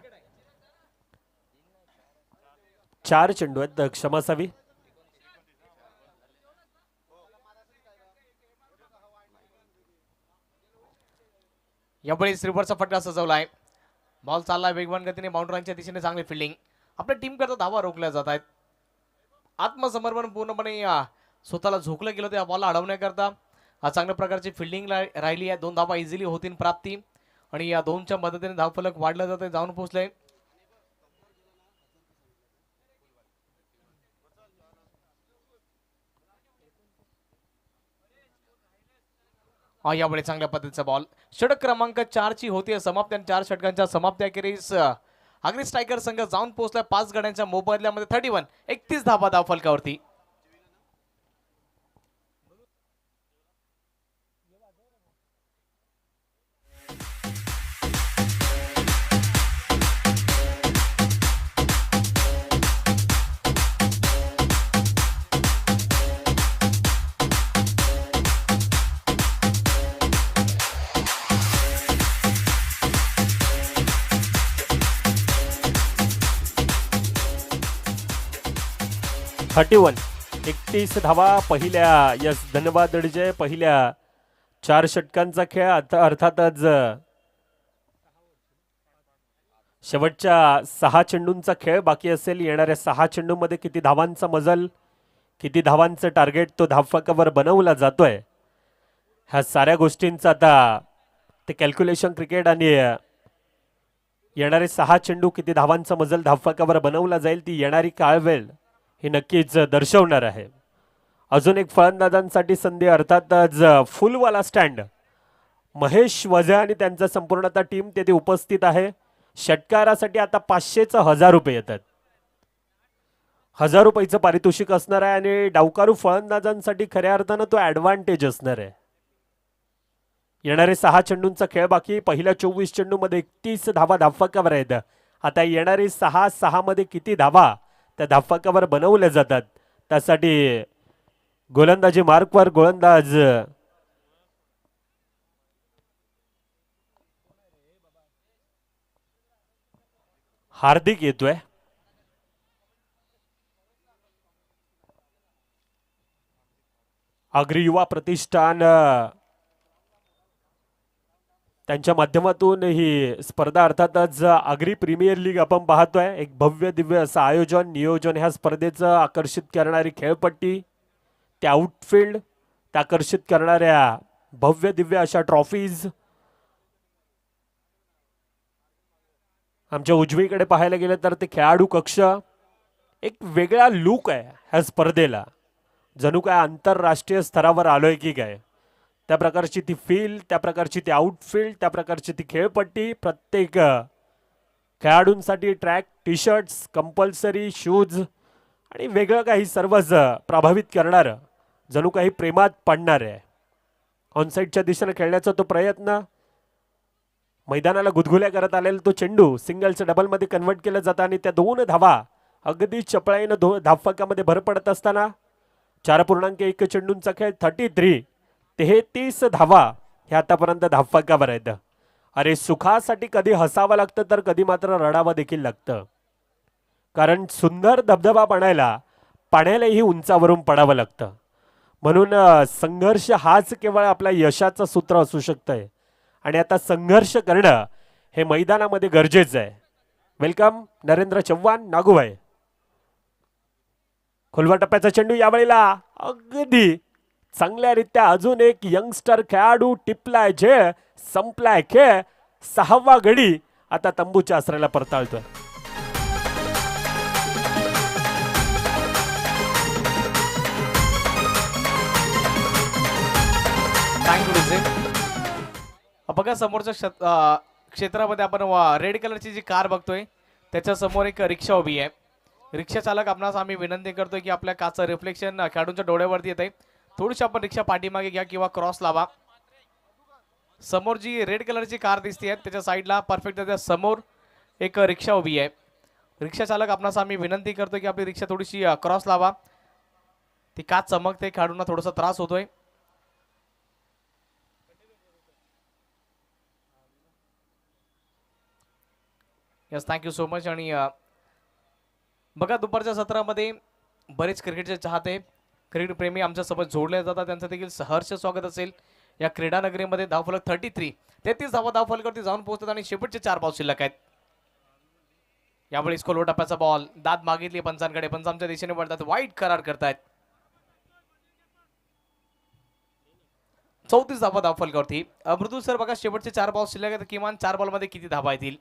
4 चेंडू आहेत, क्षमासावी. यावेळी रिव्हर्सचा फटका सजवला आहे. बॉल चालला वेगवान गतीने बाउंड्रीच्या दिशेने. चांगली फिल्डिंग. आपल्या टीम करता धावा रोखल्या जात आहेत. आत्मसमर्पण पूर्णपणे स्वतःला झोकलं गेलं त्या बॉलला अडवण्याकरता. चांगल्या प्रकारची फिल्डिंग राहिली आहे. 2 धावा इझिली होतील प्राप्ती आणि या 2च्या मदतीने धावफलक वाढलं जाते, जाऊन पोहोचले. यावेळी चांगल्या पद्धतीचा बॉल. षटक क्रमांक 4 ची होती समाप्ती आणि 4 षटकांच्या समाप्त्याखेरीज आगरी स्ट्रायकर संघ जाऊन पोहोचला 5 गड्यांच्या मोबदल्यामध्ये 31 धावा धावफलकावरती. वन 31 धावा पहिल्या. यस, धन्यवाद अडजय. पहिल्या 4 षटकांचा खेळ. आता अर्थातच शेवटच्या 6 चेंडूंचा खेळ बाकी असेल. येणाऱ्या 6 चेंडूंमध्ये किती धावांचा मजल, किती धावांचं टार्गेट तो धावफकावर बनवला जातोय, ह्या साऱ्या गोष्टींचा आता ते कॅल्क्युलेशन क्रिकेट आणि येणारे 6 चेंडू किती धावांचा मजल धावफकावर बनवला जाईल ती येणारी काळवेळ हे नक्कीच दर्शवणार आहे. अजून एक फलंदाजांसाठी संधी, अर्थातच फुलवाला स्टँड. महेश वझे आणि त्यांचा संपूर्णतः टीम तेथे उपस्थित आहे. षटकारासाठी आता 500चं 1000 रुपये येतात. 1000 रुपयाचं पारितोषिक असणार आहे आणि डावकारू फलंदाजांसाठी खऱ्या अर्थानं तो ॲडव्हान्टेज असणार आहे. येणारे 6 चेंडूंचा खेळ बाकी. पहिल्या 24 चेंडूमध्ये 31 धावा धावफलकावर आहेत. आता येणारे 6 मध्ये किती धावा त्या धावफलकावर बनवल्या जातात त्यासाठी गोलंदाजी मार्कवर गोलंदाज हार्दिक येतोय. आगरी युवा प्रतिष्ठान त्यांच्या माध्यमातून ही स्पर्धा अर्थातच आगरी प्रीमियर लीग आपण पाहतोय. एक भव्य दिव्य असं आयोजन नियोजन ह्या स्पर्धेचं आकर्षित करणारी खेळपट्टी, त्या आउटफील्ड, त्या आकर्षित करणाऱ्या भव्य दिव्य अशा ट्रॉफीज. आमच्या उजवीकडे पाहायला गेलं तर ते खेळाडू कक्ष. एक वेगळा लुक आहे ह्या स्पर्धेला. जणू काय आंतरराष्ट्रीय स्तरावर आलोय की काय. त्या प्रकारची ती फील, त्या प्रकारची ती आउटफील्ड, त्या प्रकारची ती खेळपट्टी. प्रत्येक खेळाडूंसाठी track, T shirts, compulsory shoes आणि वेगळं काही सर्वच प्रभावित करणारं, जणू काही प्रेमात पडणार आहे. ऑनसाईडच्या दिशेने खेळण्याचा तो प्रयत्न, मैदानाला गुदगुल्या करत आलेला तो चेंडू सिंगलचं डबलमध्ये कन्वर्ट केलं जातं आणि त्या 2 धावा अगदी चपळाईनं धावफलकामध्ये भर पडत असताना 4.1 चेंडूंचा खेळ 33 धावा हे आतापर्यंत धावफलकावर आहेत. अरे सुखासाठी कधी हसावं लागतं तर कधी मात्र रडावं देखील लागतं. कारण सुंदर धबधबा बनायला पाण्यालाही उंचावरून पडावं लागतं. म्हणून संघर्ष हाच केवळ आपल्या यशाचं सूत्र असू शकतंय आणि आता संघर्ष करणं हे मैदानामध्ये गरजेचं आहे. वेलकम नरेंद्र चव्हाण, नागूभाई. खोलवा टप्प्याचा चेंडू यावेळेला अगदी चांगल्यारीत्या अजून एक यंगस्टर खेळाडू टिपलाय झेल. संपलाय खेळ. 6वा गडी आता तंबूच्या आसऱ्याला परताळतोय. बघा समोरच्या क्षेत्रामध्ये आपण रेड कलरची जी कार बघतोय त्याच्या समोर एक रिक्षा उभी आहे. रिक्षा चालक आपणास आम्ही विनंती करतोय की आपल्या काचं रिफ्लेक्शन खेळाडूंच्या डोळ्यावरती येत आहे. थोडीशी आपण रिक्षा पाठीमागे घ्या किंवा क्रॉस लावा. समोर जी रेड कलरची कार दिसते त्याच्या साईडला परफेक्ट त्याच्या समोर एक रिक्षा उभी आहे. रिक्षा चालक आपणास आम्ही विनंती करतोय की आपली रिक्षा थोडीशी क्रॉस लावा. ती काच चमकते, खेळाडूंना थोडासा त्रास होतोय. Yes, thank you so much. आणि बघा दुपारच्या सत्रामध्ये बरेच क्रिकेटचे चाहते, क्रिकेट प्रेमी आमच्यासोबत जोडले जातात. त्यांचं देखील सहर्ष स्वागत असेल या क्रीडा नगरीमध्ये. धावफलक 33 धावा धावफलकावरती जाऊन पोहोचतात आणि शेवटचे 4 बॉल शिल्लक आहेत. यावेळी खोलवा टप्प्याचा बॉल दाद मागितली पंचांकडे. पंच आमच्या दिशेने वळतात, वाईट करार करतायत. 34 धावा धावफलकावरती. मृदुल सर बघा शेवटचे 4 बॉल शिल्लक आहेत. किमान 4 बॉलमध्ये किती धावा येतील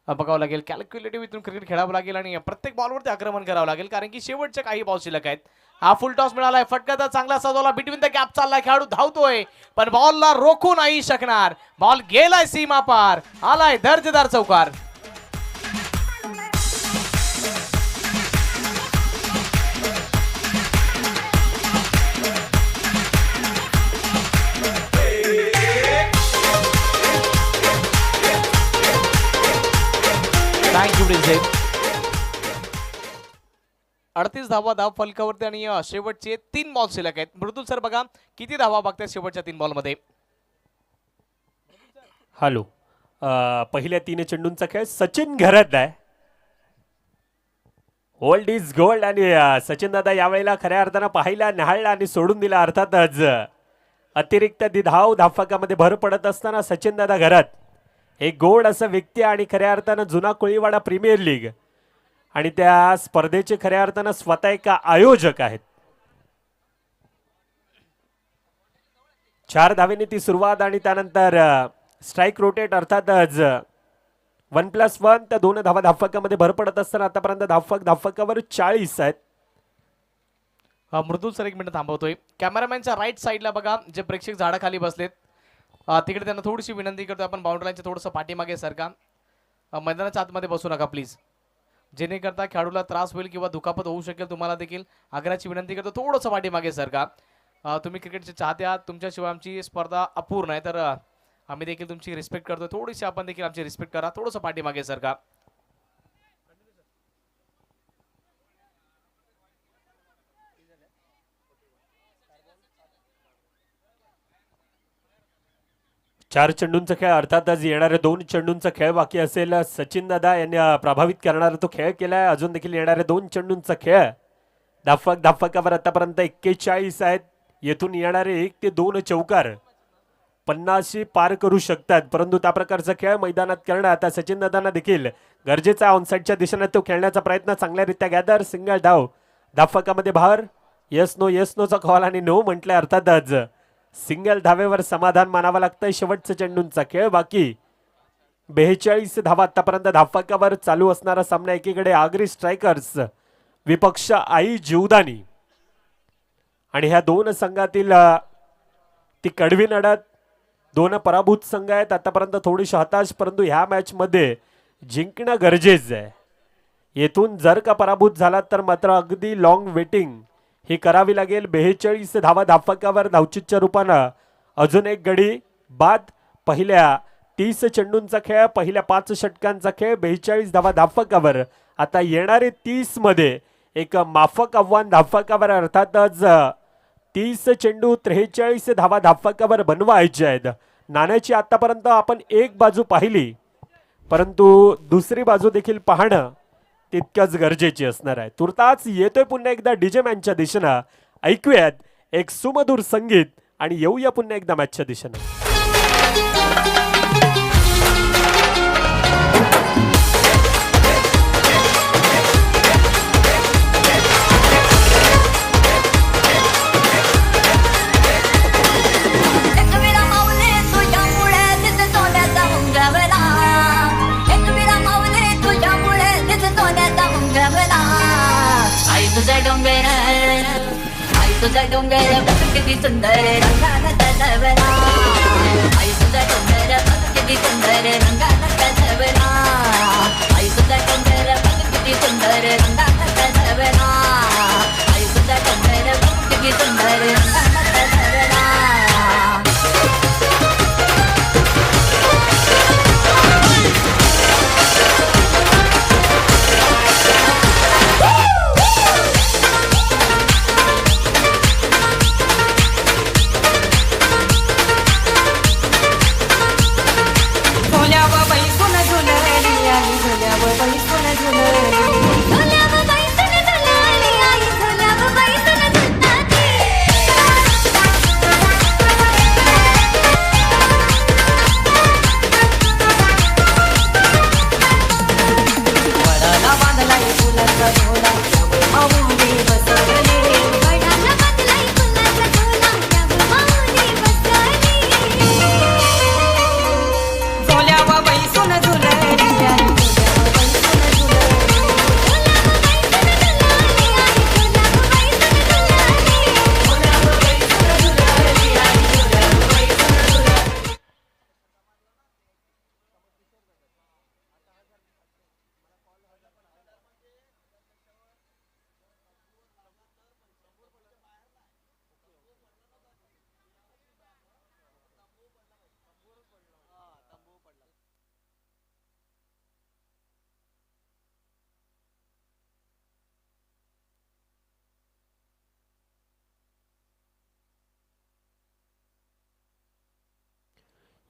बघावं लागेल. कॅल्क्युलेटिव्ह इथून क्रिकेट खेळावं लागेल आणि प्रत्येक बॉलवरती आक्रमण करावं लागेल कारण की शेवटचे काही बॉल शिल्लक आहेत. हा फुल टॉस मिळालाय. फटका चांगला सजवला, बिटवीन द गॅप चाललाय, खेळाडू धावतोय पण बॉलला रोखू नाही शकणार. बॉल गेलाय सीमा पार, आलाय दर्जेदार चौकार. Thank you prince. 38 धावा धाव फलकावरती आणि शेवटचे 3 बॉल शिल्लक आहेत. मृदुल सर बघा किती धावा बघतायत शेवटच्या 3 बॉलमध्ये. हॅलो, पहिल्या 3 चेंडूंचा खेळ सचिन घरात आहे. ओल्ड इज गोल्ड आणि सचिन दादा यावेळेला खऱ्या अर्थानं पाहिला, निहाळला आणि सोडून दिला. अर्थातच अतिरिक्त धावफलकामध्ये भर पडत असताना सचिन दादा घरात एक गोड असं व्यक्ती आणि खऱ्या अर्थानं जुना कोळीवाडा प्रीमियर लीग आणि त्या स्पर्धेचे खऱ्या अर्थानं स्वतः एक आयोजक आहेत. 4 धावेने ती सुरुवात आणि त्यानंतर स्ट्राईक रोटेट अर्थातच 1+1 त्या 2 धावा धावफलकामध्ये भर पडत असताना आतापर्यंत धावफलकावर 40 आहेत. मृदुल सर 1 मिनिट थांबवतोय. कॅमेरामॅनच्या राईट साईडला बघा जे प्रेक्षक झाडाखाली बसलेत तिकडे त्यांना थोडीशी विनंती करतो आपण बाउंड्री लाईनच्या थोडंसं पाठीमागे सरका. मैदानाच्या आतमध्ये बसू नका प्लीज, जेणेकरता खेळाडूला त्रास होईल किंवा दुखापत होऊ शकेल. तुम्हाला देखील आग्रहाची विनंती करतो, थोडंसं पाठीमागे सर का. तुम्ही क्रिकेटचे चाहते आहात, तुमच्याशिवाय आमची स्पर्धा अपूर्ण आहे, तर आम्ही देखील तुमची रिस्पेक्ट करतो. थोडीशी आपण देखील आमची रिस्पेक्ट करा. थोडंसं पाठीमागे सर का. चार चेंडूंचा खेळ, अर्थातच येणारे 2 चेंडूंचा खेळ बाकी असेल. सचिन दादा यांनी प्रभावित करणारा तो खेळ केलाय. अजून देखील येणारे 2 चेंडूंचा खेळ. धाफकावर आतापर्यंत 41 आहेत. येथून येणारे 1 ते 2 चौकार 50 पार करू शकतात, परंतु त्या प्रकारचा खेळ मैदानात करणं आता सचिन दादांना देखील गरजेचा आहे. ऑनसाईडच्या दिशेने तो खेळण्याचा प्रयत्न चांगल्यारीत्या गॅदर. सिंगल धाव धाफकामध्ये बाहेर. येस नोचा कॉल आणि नो म्हटलंय. अर्थातच सिंगल धावेवर समाधान मानावं लागतंय. शेवटचा चेंडूंचा खेळ बाकी. 42 धावा आतापर्यंत धाफकावर चालू असणारा सामना. एकीकडे आगरी स्ट्रायकर्स विपक्ष आई जीवदानी, आणि ह्या 2 संघातील ती कडवी लढत. 2 पराभूत संघ आहेत आतापर्यंत, थोडीशी हताश, परंतु ह्या मॅच मध्ये जिंकणं गरजेचं आहे. येथून जर का पराभूत झाला तर मात्र अगदी लॉंग वेटिंग ही करावी लागेल. 42 धावा धाफकावर. धावचीच्या रूपानं अजून एक गडी बाद. पहिल्या 30 चेंडूंचा खेळ, पहिल्या 5 षटकांचा खेळ. 42 धावा धाफकावर. आता येणारे 30 मध्ये एक माफक आव्हान धाफकावर. अर्थातच 30 चेंडू 43 धावा धाफकावर बनवायचे आहेत. नाण्याची आतापर्यंत आपण एक बाजू पाहिली, परंतु दुसरी बाजू देखील पाहणं तितकंच गरजेची असणार आहे. तुर्तास येतोय पुन्हा एकदा डीजे मॅनच्या दिशेनं. ऐकूयात एक सुमधुर संगीत आणि येऊया पुन्हा एकदा मॅचच्या दिशेनं. तुझा डोंगर बघ किती सुंदर रंगाला सजवला. आई तुझा डोंगर बघ किती सुंदर रंगाला सजवला. आई तुझा डोंगर बघ किती सुंदर रंगाला सजवला. आई तुझा डोंगर बघ किती सुंदर रंगाला सजवला.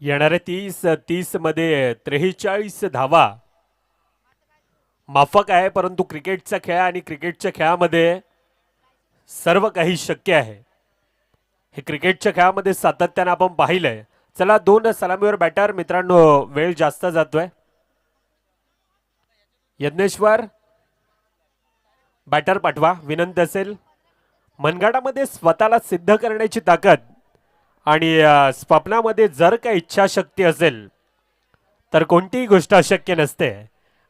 येणारे 30 मध्ये 43 धावा माफक आहे, परंतु क्रिकेटचा खेळ आणि क्रिकेटच्या खेळामध्ये सर्व काही शक्य आहे. हे क्रिकेटच्या खेळामध्ये सातत्याने आपण पाहिलंय. चला 2 सलामीवर बॅटर. मित्रांनो वेळ जास्त जातोय. यज्ञेश्वर बॅटर पाठवा विनंती असेल. मनगटामध्ये स्वतःला सिद्ध करण्याची ताकद आणि स्वप्नामध्ये जर काही इच्छाशक्ती असेल तर कोणतीही गोष्ट अशक्य नसते.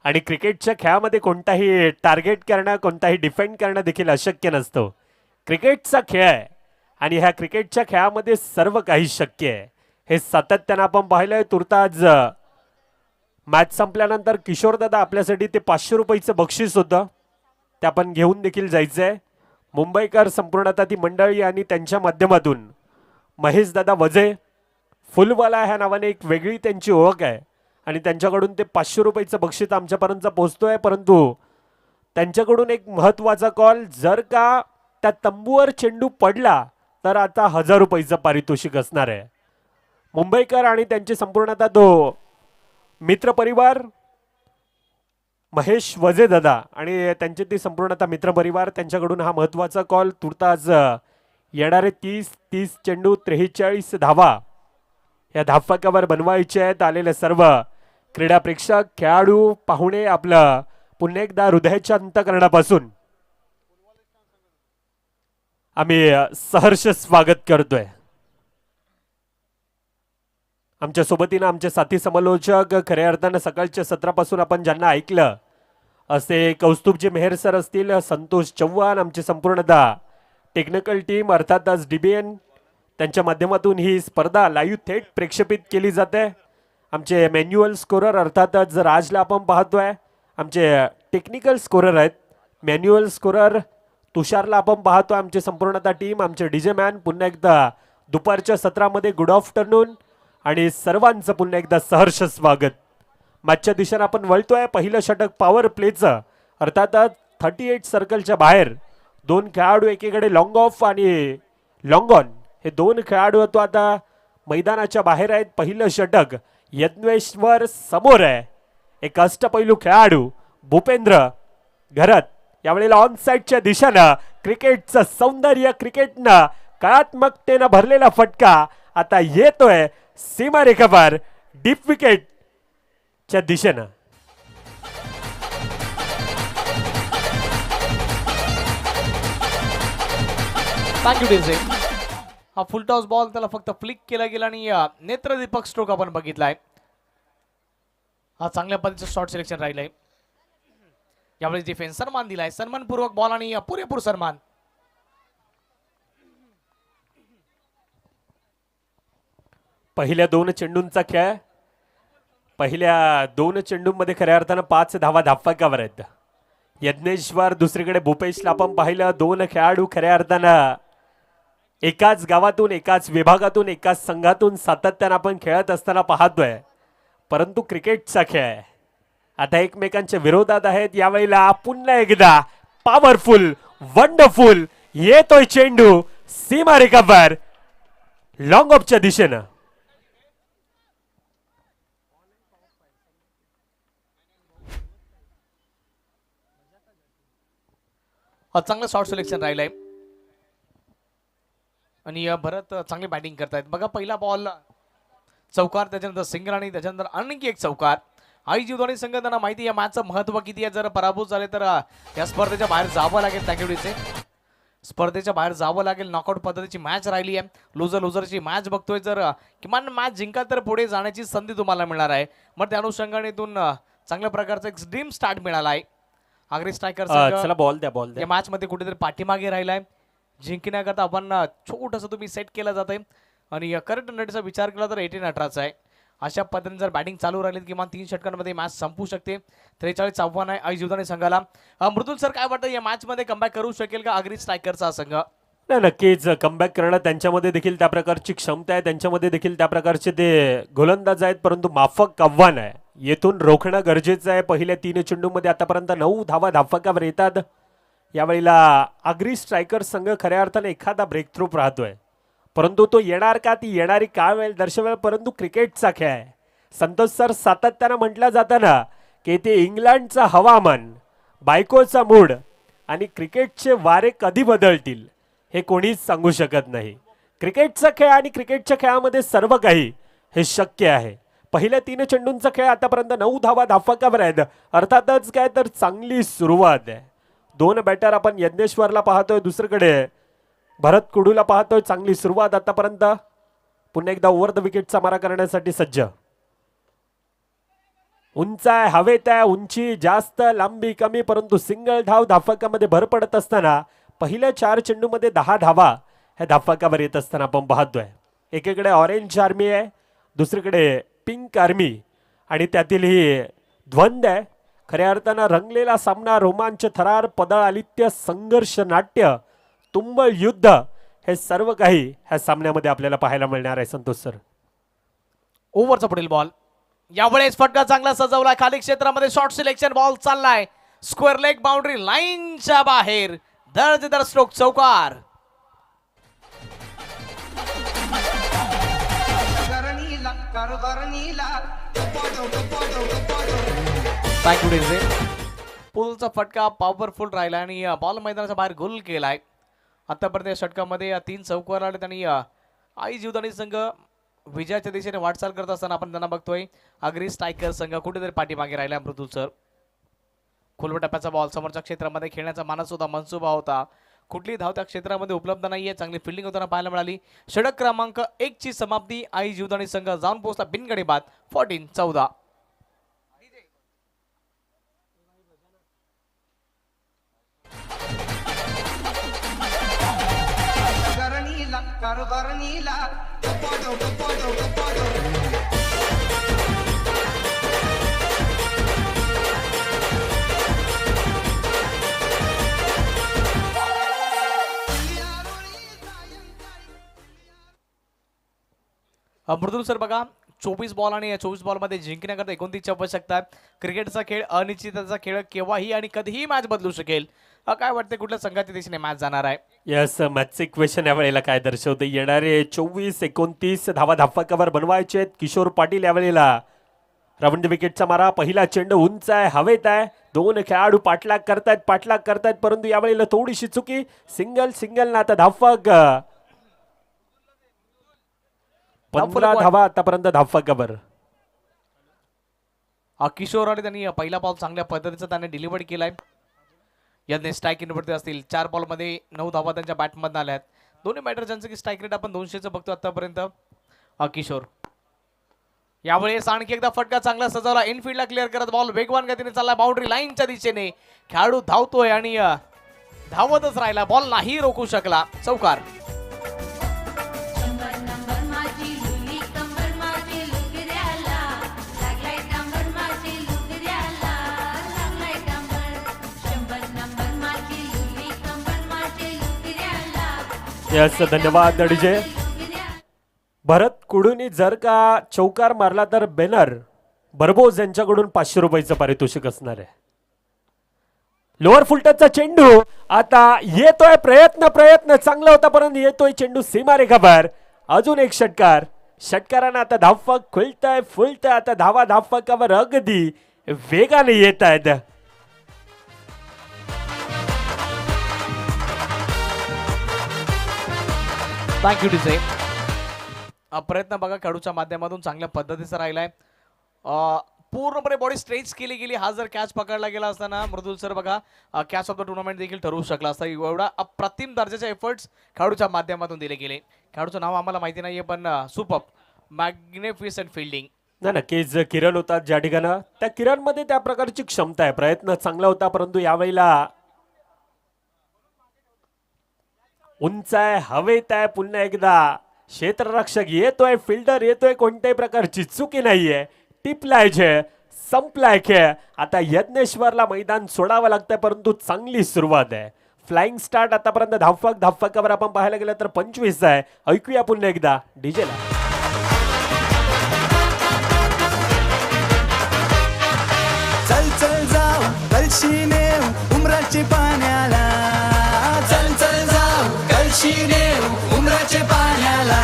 आणि क्रिकेटच्या खेळामध्ये कोणताही टार्गेट करणं, कोणताही डिफेंड करणं देखील अशक्य नसतो. क्रिकेटचा खेळ आहे आणि ह्या क्रिकेटच्या खेळामध्ये सर्व काही शक्य आहे. हे सातत्यानं आपण पाहिलंय. तुर्तास मॅच संपल्यानंतर किशोरदादा आपल्यासाठी ते 500 रुपयाचं बक्षीस होतं ते आपण घेऊन देखील जायचंय. मुंबईकर संपूर्णतः ती मंडळी आणि त्यांच्या माध्यमातून महेशदादा वजे फुलवाला ह्या नावाने एक वेगळी त्यांची ओळख आहे आणि त्यांच्याकडून ते 500 रुपयाचं बक्षीस आमच्यापर्यंत पोहोचतोय. परंतु त्यांच्याकडून एक महत्त्वाचा कॉल, जर का त्या तंबूवर चेंडू पडला तर आता 1000 रुपयाचं पारितोषिक असणार आहे. मुंबईकर आणि त्यांचे संपूर्णतः तो मित्रपरिवार महेश वजेदादा आणि त्यांचे ती संपूर्णतः मित्रपरिवार त्यांच्याकडून हा महत्त्वाचा कॉल. तुर्तास येणारे 30 चेंडू 43 धावा या धावफलकावर बनवायचे आहेत. आलेले सर्व क्रीडा प्रेक्षक, खेळाडू, पाहुणे आपलं पुन्हा एकदा हृदयाच्या अंतःकरणापासून आम्ही सहर्ष स्वागत करतोय. आमच्या सोबतीनं आमचे साथी समालोचक, खऱ्या अर्थानं सकाळच्या सत्रापासून आपण ज्यांना ऐकलं असे कौस्तुभजी मेहर सर असतील, संतोष चव्हाण, आमची संपूर्णतः टेक्निकल टीम अर्थातच DBN त्यांच्या माध्यमातून ही स्पर्धा लाईव्ह थेट प्रेक्षेपित केली जाते. आमचे मॅन्युअल स्कोरर अर्थातच राजला आपण पाहतोय, आमचे टेक्निकल स्कोरर आहेत मॅन्युअल स्कोरर तुषारला आपण पाहतोय, आमची संपूर्णतः टीम, आमचे डीजे मॅन. पुन्हा एकदा दुपारच्या सत्रामध्ये गुड आफ्टरनून आणि सर्वांचं पुन्हा एकदा सहर्ष स्वागत. मॅचच्या दिशेने आपण वळतोय. पहिलं षटक पॉवर प्लेचं अर्थातच 38 सर्कलच्या बाहेर 2 खेळाडू एकीकडे लॉंग ऑफ आणि लॉंग ऑन हे 2 खेळाडू तो आता मैदानाच्या बाहेर आहेत. पहिलं षटक यज्ञेश्वर समोर आहे. एक अष्टपैलू खेळाडू भूपेंद्र घरत यावेळेला ऑन साइडच्या दिशेनं क्रिकेटचं सौंदर्य, क्रिकेटनं कलात्मकतेनं भरलेला फटका आता येतोय सीमारेखावर डीप विकेटच्या दिशेनं. Thank you DJ. हा फुल टॉस बॉल त्याला फक्त फ्लिक केला गेला आणि नेत्रदीपक स्ट्रोक आपण बघितलाय. हा चांगल्या पद्धतीचं शॉर्ट सिलेक्शन राहिलंय. यावेळी डिफेन्स सन्मान दिलाय, सन्मानपूर्वक बॉल आणि पुरेपूर सन्मान. पहिल्या 2 चेंडूंचा खेळ, पहिल्या 2 चेंडूंमध्ये खऱ्या अर्थानं 5 धावा धावफलकावर आहेत. यज्ञेश्वर दुसरीकडे भूपेशला आपण पाहिलं. 2 खेळाडू खऱ्या अर्थानं एकाच गावातून, एकाच विभागातून, एकाच संघातून सातत्यानं आपण खेळत असताना पाहतोय. परंतु क्रिकेटचा खेळ आहे, आता एकमेकांच्या विरोधात आहेत. यावेळेला पुन्हा एकदा पॉवरफुल, वंडरफुल येतोय चेंडू सीमारेखावर लॉंग ऑफच्या दिशेनं. चांगलं शॉर्ट सिलेक्शन राहिलंय आणि भरत चांगली बॅटिंग करतायत. बघा पहिला बॉल चौकार, त्याच्यानंतर सिंगल आणि त्याच्यानंतर आणखी एक चौकार. आई जीवदानी संघ त्यांना माहिती या मॅचचं महत्व किती आहे. जर पराभूत झाले तर या स्पर्धेच्या बाहेर जावं लागेल. थँक्यूडीचे स्पर्धेच्या बाहेर जावं लागेल. नॉकआउट पद्धतीची मॅच राहिली आहे. लुझरची मॅच बघतोय. जर किमान मॅच जिंकाल तर पुढे जाण्याची संधी तुम्हाला मिळणार आहे. मग त्या अनुषंगानेतून चांगल्या प्रकारचा एक ड्रीम स्टार्ट मिळाला आहे. आगरी स्ट्रायकर चला बॉल द्या, बॉल द्या. या मॅच मध्ये कुठेतरी पाठीमागे राहिलाय. जिंकण्याकरता आपण छोटंसं तुम्ही सेट केलं जात आहे आणि करंट रनचा विचार केला तर 18-18 आहे. अशा पद्धतीने जर बॅटिंग चालू राहिली किमान 3 षटकांमध्ये मॅच संपू शकते. 43 आव्हान आहे आई जीवदानी संघाला. मृदुल सर काय वाटतं या मॅच मध्ये कमबॅक करू शकेल का आगरी स्ट्रायकरचा संघ? नाही, नक्कीच कमबॅक करणं त्यांच्यामध्ये देखील त्या प्रकारची क्षमता आहे, त्यांच्यामध्ये देखील त्या प्रकारचे ते गोलंदाज आहेत. परंतु माफक आव्हान आहे, येथून रोखणं गरजेचं आहे. पहिल्या 3 चेंडूमध्ये आतापर्यंत 9 धावा धावफलकावर येतात. यावेळेला आगरी स्ट्रायकर संघ खऱ्या अर्थाने एखादा ब्रेक थ्रू पाहतोय, परंतु तो येणार का, ती येणारी काळ वेळ दर्शवेल. परंतु क्रिकेटचा खेळ आहे. संतोष सर सातत्यानं म्हटलं जातं ना की ते इंग्लंडचं हवामान, बायकोचा मूड आणि क्रिकेटचे वारे कधी बदलतील हे कोणीच सांगू शकत नाही. क्रिकेटचा खेळ आणि क्रिकेटच्या खेळामध्ये सर्व काही हे शक्य आहे. पहिल्या 3 चेंडूंचा खेळ आतापर्यंत 9 धावा धावफलकावर आहेत. अर्थातच काय तर चांगली सुरुवात आहे. 2 बॅटर आपण यज्ञेश्वरला पाहतोय, दुसरीकडे भरत कुडूला पाहतोय. चांगली सुरुवात आतापर्यंत. पुन्हा एकदा ओव्हर द विकेटचा मारा करण्यासाठी सज्ज. उंच आहे, हवेत आहे, उंची जास्त, लांबी कमी, परंतु सिंगल धाव धावफलकामध्ये भर पडत असताना पहिल्या 4 चेंडूमध्ये 10 धावा ह्या धावफलकावर येत असताना आपण पाहतोय. एकीकडे ऑरेंज आर्मी आहे, दुसरीकडे पिंक आर्मी आणि त्यातील ही द्वंद्व आहे. खऱ्या अर्थानं रंगलेला सामना, रोमांच, थरार, पदळ, आलित्य, संघर्ष, नाट्य, तुंबळ युद्ध हे सर्व काही ह्या सामन्यामध्ये आपल्याला पाहायला मिळणार आहे संतोष सर. ओव्हरचा पुढील बॉल. यावेळेस फटका चांगला सजवलाय खाली क्षेत्रामध्ये. शॉर्ट सिलेक्शन बॉल चाललाय स्क्वेअर लेग बाउंड्री लाईनच्या बाहेर. दर्जेदार स्ट्रोक, चौकार. पुलचा फटका पॉवरफुल राहिला आणि बॉल मैदानाच्या बाहेर गोल केलाय. आतापर्यंत या षटकामध्ये 3 चौकार आले आणि आई जीवदानी संघ विजयाच्या दिशेने वाटचाल करत असताना आपण त्यांना बघतोय. अग्री स्ट्रायकर संघ कुठेतरी पाठीमागे राहिला. मृदुल सर, खोलवर टप्प्याचा बॉल समोरच्या क्षेत्रामध्ये खेळण्याचा मानस होता, मनसुबा होता. कुठली धाव त्या क्षेत्रामध्ये उपलब्ध नाहीये. चांगली फिल्डिंग होताना पाहायला मिळाली. षटक क्रमांक 1 ची समाप्ती. आई जीवदानी संघ जाऊन पोहोचला बिनगडी बाद 14-14. मृदुल सर बघा, 24 बॉल आणि या 24 बॉलमध्ये जिंकण्याकरता 29ची आवश्यकता आहे. क्रिकेटचा खेळ अनिश्चिततेचा खेळ, केव्हाही आणि कधीही मॅच बदलू शकेल. काय वाटते कुठल्या संघाच्या दिशेने मॅच जाणार आहे? यस, मॅचचे इक्वेशन यावेळेला काय दर्शवते? येणारे 24-29 धावा धापकावर बनवायचे आहेत. किशोर पाटील यावेळेला रवंड विकेटचा मारा. पहिला चेंडू उंच आहे, हवेत आहे. 2 खेळाडू पाठलाग करतायत परंतु यावेळेला थोडीशी चुकी. सिंगल ना आता धावफक. 15 धावा आतापर्यंत धावफकावर. किशोर आणि त्यांनी पहिला बॉल चांगल्या पद्धतीचा त्याने डिलिव्हर केलाय. याने स्ट्राईक इनवरती असतील. 4 बॉलमध्ये 9 धावा त्यांच्या बॅटमधून आल्या आहेत. दोन्ही बॅटर ज्यांचं की स्ट्राईक रेट आपण 200चं बघतो आतापर्यंत. किशोर यावेळेस आणखी एकदा फटका चांगला सजवला. इनफिल्डला क्लिअर करत बॉल वेगवान गतीने चालला बाउंड्री लाईनच्या दिशेने. खेळाडू धावतोय आणि धावतच राहिला. बॉल नाही रोखू शकला. चौकार. यस, धन्यवाद डीजे. भरत कुडूनी जर का चौकार मारला तर बेनर बरबोज यांच्याकडून 500 रुपयाचं पारितोषिक असणार आहे. लोअर फुलटचा चेंडू आता येतोय. प्रयत्न चांगला होता परंतु येतोय चेंडू सीमारेखाबाहेर. अजून एक षटकार. षटकारांना आता धावफक फुलतंय. आता धावा धावफकावर अगदी वेगाने येत आहेत. Thank you DJ. प्रयत्न बघा खेळाडूच्या माध्यमातून चांगल्या पद्धतीचा राहिलाय. पूर्णपणे बॉडी स्ट्रेच केली गेली. हा जर कॅच पकडला गेला असताना मृदुल सर बघा कॅच ऑफ द टुर्नामेंट देखील ठरवू शकला असता. एवढा अप्रतिम दर्जाचे एफर्ट्स खेळाडूच्या माध्यमातून दिले गेले. खेळाडूचं नाव आम्हाला माहिती नाहीये पण सुपर मॅग्निफिसंट फिल्डिंग. नाही, नक्कीच किरण होता ज्या ठिकाणं. त्या किरणमध्ये त्या प्रकारची क्षमता आहे. प्रयत्न चांगला होता परंतु यावेळेला उंच आहे, हवेत आहे. पुन्हा एकदा क्षेत्ररक्षक येतोय, फिल्डर येतोय. कोणत्याही प्रकारची चुकी नाहीये. टिपलाय खेळ, संपलाय खेळ. आता यज्ञेश्वरला मैदान सोडावं लागतंय परंतु चांगली सुरुवात आहे. फ्लाइंग स्टार्ट आतापर्यंत धावफकावर आपण पाहायला गेलं तर 25 आहे. ऐकूया पुन्हा एकदा डीजेला. चल जाऊ कळशीने उमराचे पाण्याला. चल जाऊ कळशीने उमराचे पाण्याला.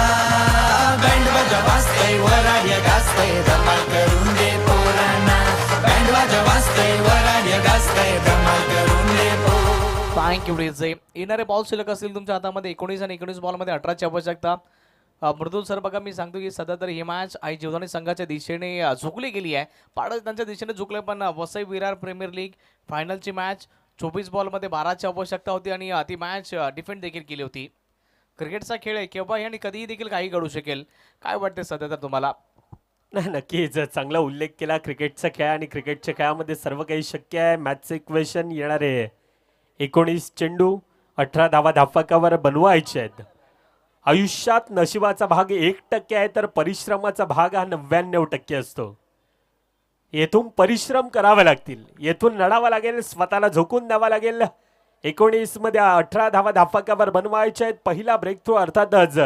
बँड वाजा वाजतंय वराड्या गाजतंय धमाल करून दे पोरांना. बँड वाजा वाजतंय वराड्या गाजतंय धमाल करून दे पोरांना. Thank you DJ. येणारे बॉल शिल्लक असतील तुमच्या हातामध्ये 19 आणि 19 बॉलमध्ये 18ची आवश्यकता. मृदुल सर बघा, मी सांगतो की सध्या तर ही मॅच आई जीवदानी संघाच्या दिशेने झुकली गेली आहे. पाडस त्यांच्या दिशेने झुकले पण वसई विरार प्रीमियर लीग फायनलची मॅच 24 बॉलमध्ये 12ची आवश्यकता होती आणि ती मॅच डिफेंड देखील केली होती. क्रिकेटचा खेळ आहे, केव्हाही आणि कधीही देखील काही घडू शकेल. काय वाटते सध्या तर तुम्हाला? नाही, नक्कीच चांगला उल्लेख केला क्रिकेटचा खेळ आणि क्रिकेटच्या खेळामध्ये सर्व काही शक्य आहे. मॅचचे इक्वेशन येणारे 19 चेंडू 18 धावा धावफकावर बनवायचे आहेत. आयुष्यात नशिबाचा भाग 1% आहे तर परिश्रमाचा भाग हा 99% असतो. येथून परिश्रम करावे लागतील, येथून लढावं लागेल, स्वतःला झोकून द्यावा लागेल. 19 मध्ये 18 धावा धाफकावर बनवायच्या आहेत. पहिला ब्रेक थ्रू अर्थातच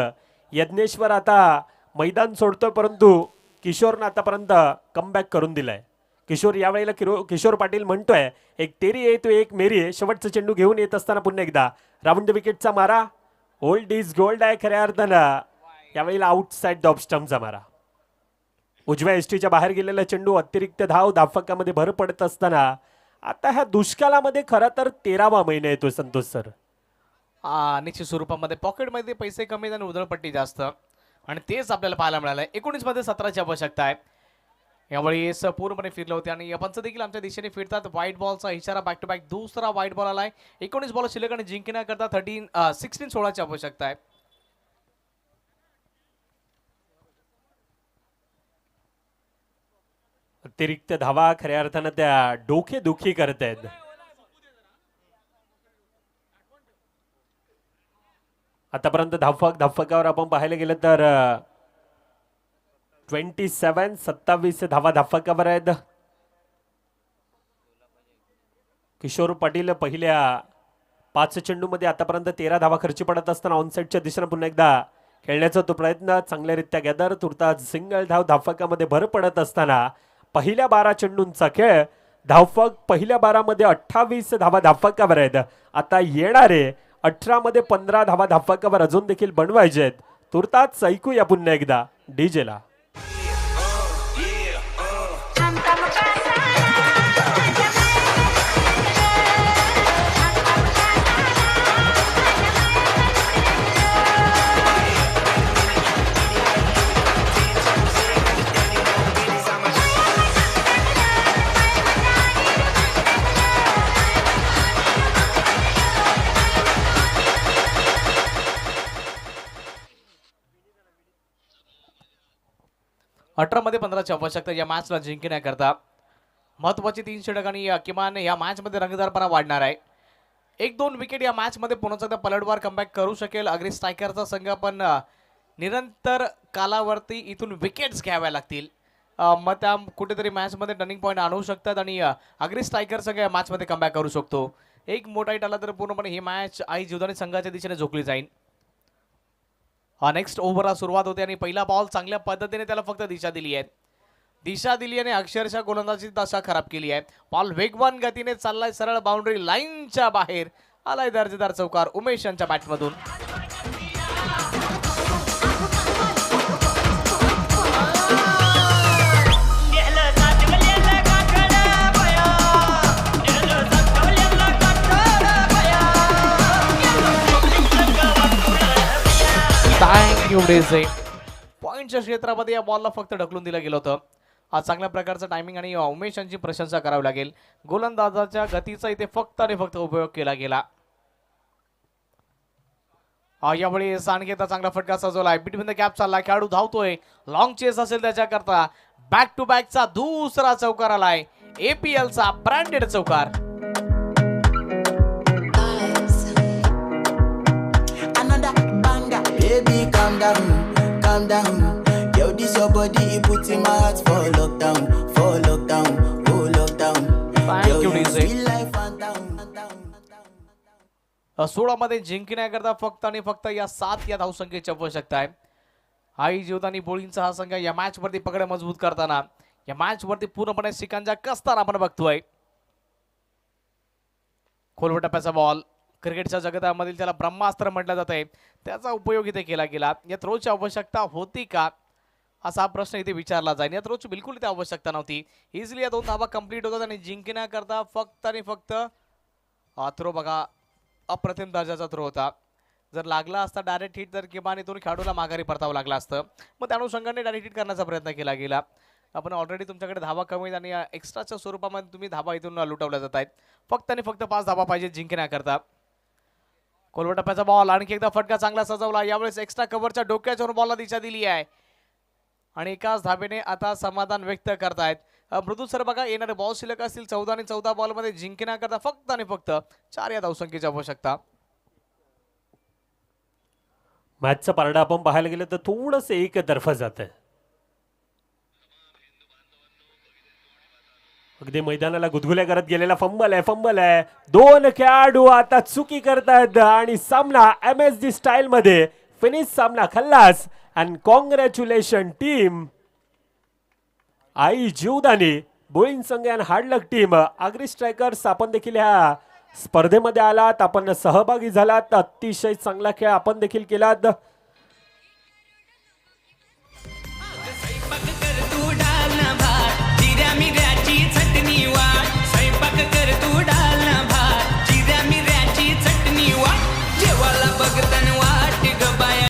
यज्ञेश्वर आता मैदान सोडतोय, परंतु किशोरनं आतापर्यंत कमबॅक करून दिलाय. किशोर यावेळेला किशोर पाटील म्हणतोय एक तेरी आहे तो एक मेरी आहे. शेवटचा चेंडू घेऊन येत असताना पुन्हा एकदा राऊंड विकेटचा मारा. ओल्ड इज गोल्ड आहे खऱ्या अर्थानं. यावेळेला आउटसाइड ऑफ स्टंपचा मारा. उजव्या एसटीच्या बाहेर गेलेला चेंडू अतिरिक्त धाव धाफकामध्ये भर पडत असताना आता ह्या दुष्काळामध्ये खरं तर 13वा महिना येतो संतोष सर. निश्चित स्वरूपामध्ये पॉकेटमध्ये पैसे कमी आणि उधळपट्टी जास्त, आणि तेच आपल्याला पाहायला मिळालं. 19 मध्ये 17ची आवश्यकता आहे. यावेळी पूर्णपणे फिरले होते आणि पंच देखील आमच्या दिशेने फिरतात. व्हाईट बॉलचा इशारा, बॅक टू बॅक दुसरा व्हाईट बॉल आलाय. 19 बॉल शिल्लक आणि जिंकण्याकरता 16-16ची आवश्यकता आहे. अतिरिक्त धावा खऱ्या अर्थानं त्या डोकेदुखी करत आहेत. आतापर्यंत धाफकावर आपण पाहायला गेलं तर 27 धावा धाफकावर आहेत. किशोर पाटील पहिल्या 5 चेंडूमध्ये आतापर्यंत 13 धावा खर्ची पडत असताना ऑनसाईडच्या दिशेने पुन्हा एकदा खेळण्याचा तो प्रयत्न चांगल्यारीत्या गॅदर. तुर्तास सिंगल धाव धाफकामध्ये भर पडत असताना पहिल्या 12 चेंडूंचा खेळ. धावफक पहिल्या 12 मध्ये 28 धावा धाफकावर आहेत. आता येणारे 18 मध्ये 15 धावा धाफकावर अजून देखील बनवायचे आहेत. तुर्तास ऐकूया पुन्हा एकदा डीजेला. मध्ये 15ची आवश्यकता या मॅचला जिंकण्याकरता. महत्वाची 3 षटक आणि किमान या मॅचमध्ये रंगतदारपणा वाढणार आहे. 1-2 विकेट या मॅचमध्ये पुन्हा एकदा पलटवार कमबॅक करू शकेल. अग्री स्ट्रायकरचा संघ पण निरंतर कालावरती इथून विकेट्स घ्याव्या लागतील. मग त्या कुठेतरी मॅचमध्ये टर्निंग पॉईंट आणू शकतात आणि अग्री स्ट्रायकर संघ या मॅचमध्ये कमबॅक करू शकतो. एक मोठा हिट आला तर पूर्णपणे ही मॅच आई जीवदानी संघाच्या दिशेने झोकली जाईल. नेक्स्ट ओव्हरला सुरुवात होते आणि पहिला बॉल चांगल्या पद्धतीने त्याला फक्त दिशा दिली आणि अक्षरशः गोलंदाजी दशा खराब केली आहे. बॉल वेगवान गतीने चाललाय, सरळ बाउंड्री लाईनच्या बाहेर आलाय. दर्जेदार चौकार उमेश यांच्या बॅटमधून. पॉइंटच्या क्षेत्रामध्ये या बॉलला फक्त ढकलून दिलं गेलं होतं. आज चांगल्या प्रकारचं टायमिंग आणि उमेश यांची प्रशंसा करावी लागेल. गोलंदाजाच्या गतीचा इथे फक्त आणि फक्त उपयोग केला गेला. यावेळी सांडगेचा चांगला फटका सजवलाय. बिटवीन द गॅप चालला, खेळाडू धावतोय. लॉंग चेस असेल त्याच्याकरता बॅक टू बॅकचा दुसरा चौकार आलाय. APLचा ब्रँडेड चौकार. Baby, calm down. Yo, this your body, it puts in my heart for lockdown, oh lockdown. Thank you, DJ. Feel like phantom. 16 मध्ये जिंकण्याकरता फक्त आणि फक्त या 7 या धावसंख्येची आवश्यकता आहे. आई जीवदानी बोळींचा हा संघ या मॅच वरती पकड मजबूत करताना, या मॅच वरती पूर्णपणे शिकांजा कसताना आपण बघतोय. खोलवर टप्प्याचा बॉल. क्रिकेटच्या जगतामधील त्याला ब्रह्मास्त्र म्हटलं जात आहे. त्याचा उपयोग इथे केला गेला. या थ्रोची आवश्यकता होती का असा प्रश्न इथे विचारला जाईल. या थ्रोची बिलकुल इथे आवश्यकता नव्हती. इझिली या 2 धावा कंप्लीट होतात आणि जिंकण्याकरता फक्त आणि फक्त थ्रो बघा अप्रतिम दर्जाचा थ्रो होता. जर लागला असता डायरेक्ट हिट तर किमान इथून खेळाडूला माघारी परतावं लागलं असतं. मग त्या अनुषंगाने डायरेक्ट हिट करण्याचा प्रयत्न केला गेला. आपण ऑलरेडी तुमच्याकडे धावा कमी आणि एक्स्ट्राच्या स्वरूपामध्ये तुम्ही धावा इथून लुटवल्या जात आहेत. फक्त आणि फक्त 5 धावा पाहिजे जिंकण्याकरता. खोलवर टप्प्याचा बॉल. आणखी एकदा फटका चांगला सजवला. यावेळेस एक्स्ट्रा कव्हरच्या डोक्याच्या बॉलला दिशा दिली आहे आणि एकाच धाबेने आता समाधान व्यक्त करतायत. मृदू सर बघा येणारे बॉल शिल्लक असतील 14 आणि 14 बॉल मध्ये जिंकण्याकरता फक्त आणि फक्त 4 या धावसंख्येची आवश्यकता. मॅचचं पारडं आपण पाहायला गेलं तर थोडंसं एकतर्फा जात आहे. अगदी मैदानाला गुदगुल्या करत गेलेला फंबल आहे 2 खेळाडू आता चुकी करतायत आणि सामना MSG स्टाईल मध्ये फिनिश, सामना खल्लास. And congratulation team Aai Jivdani Boeing संघ आणि हार्डलक टीम. आगरी स्ट्रायकर्स आपण देखील ह्या स्पर्धेमध्ये आलात, आपण सहभागी झालात, अतिशय चांगला खेळ आपण देखील केलात.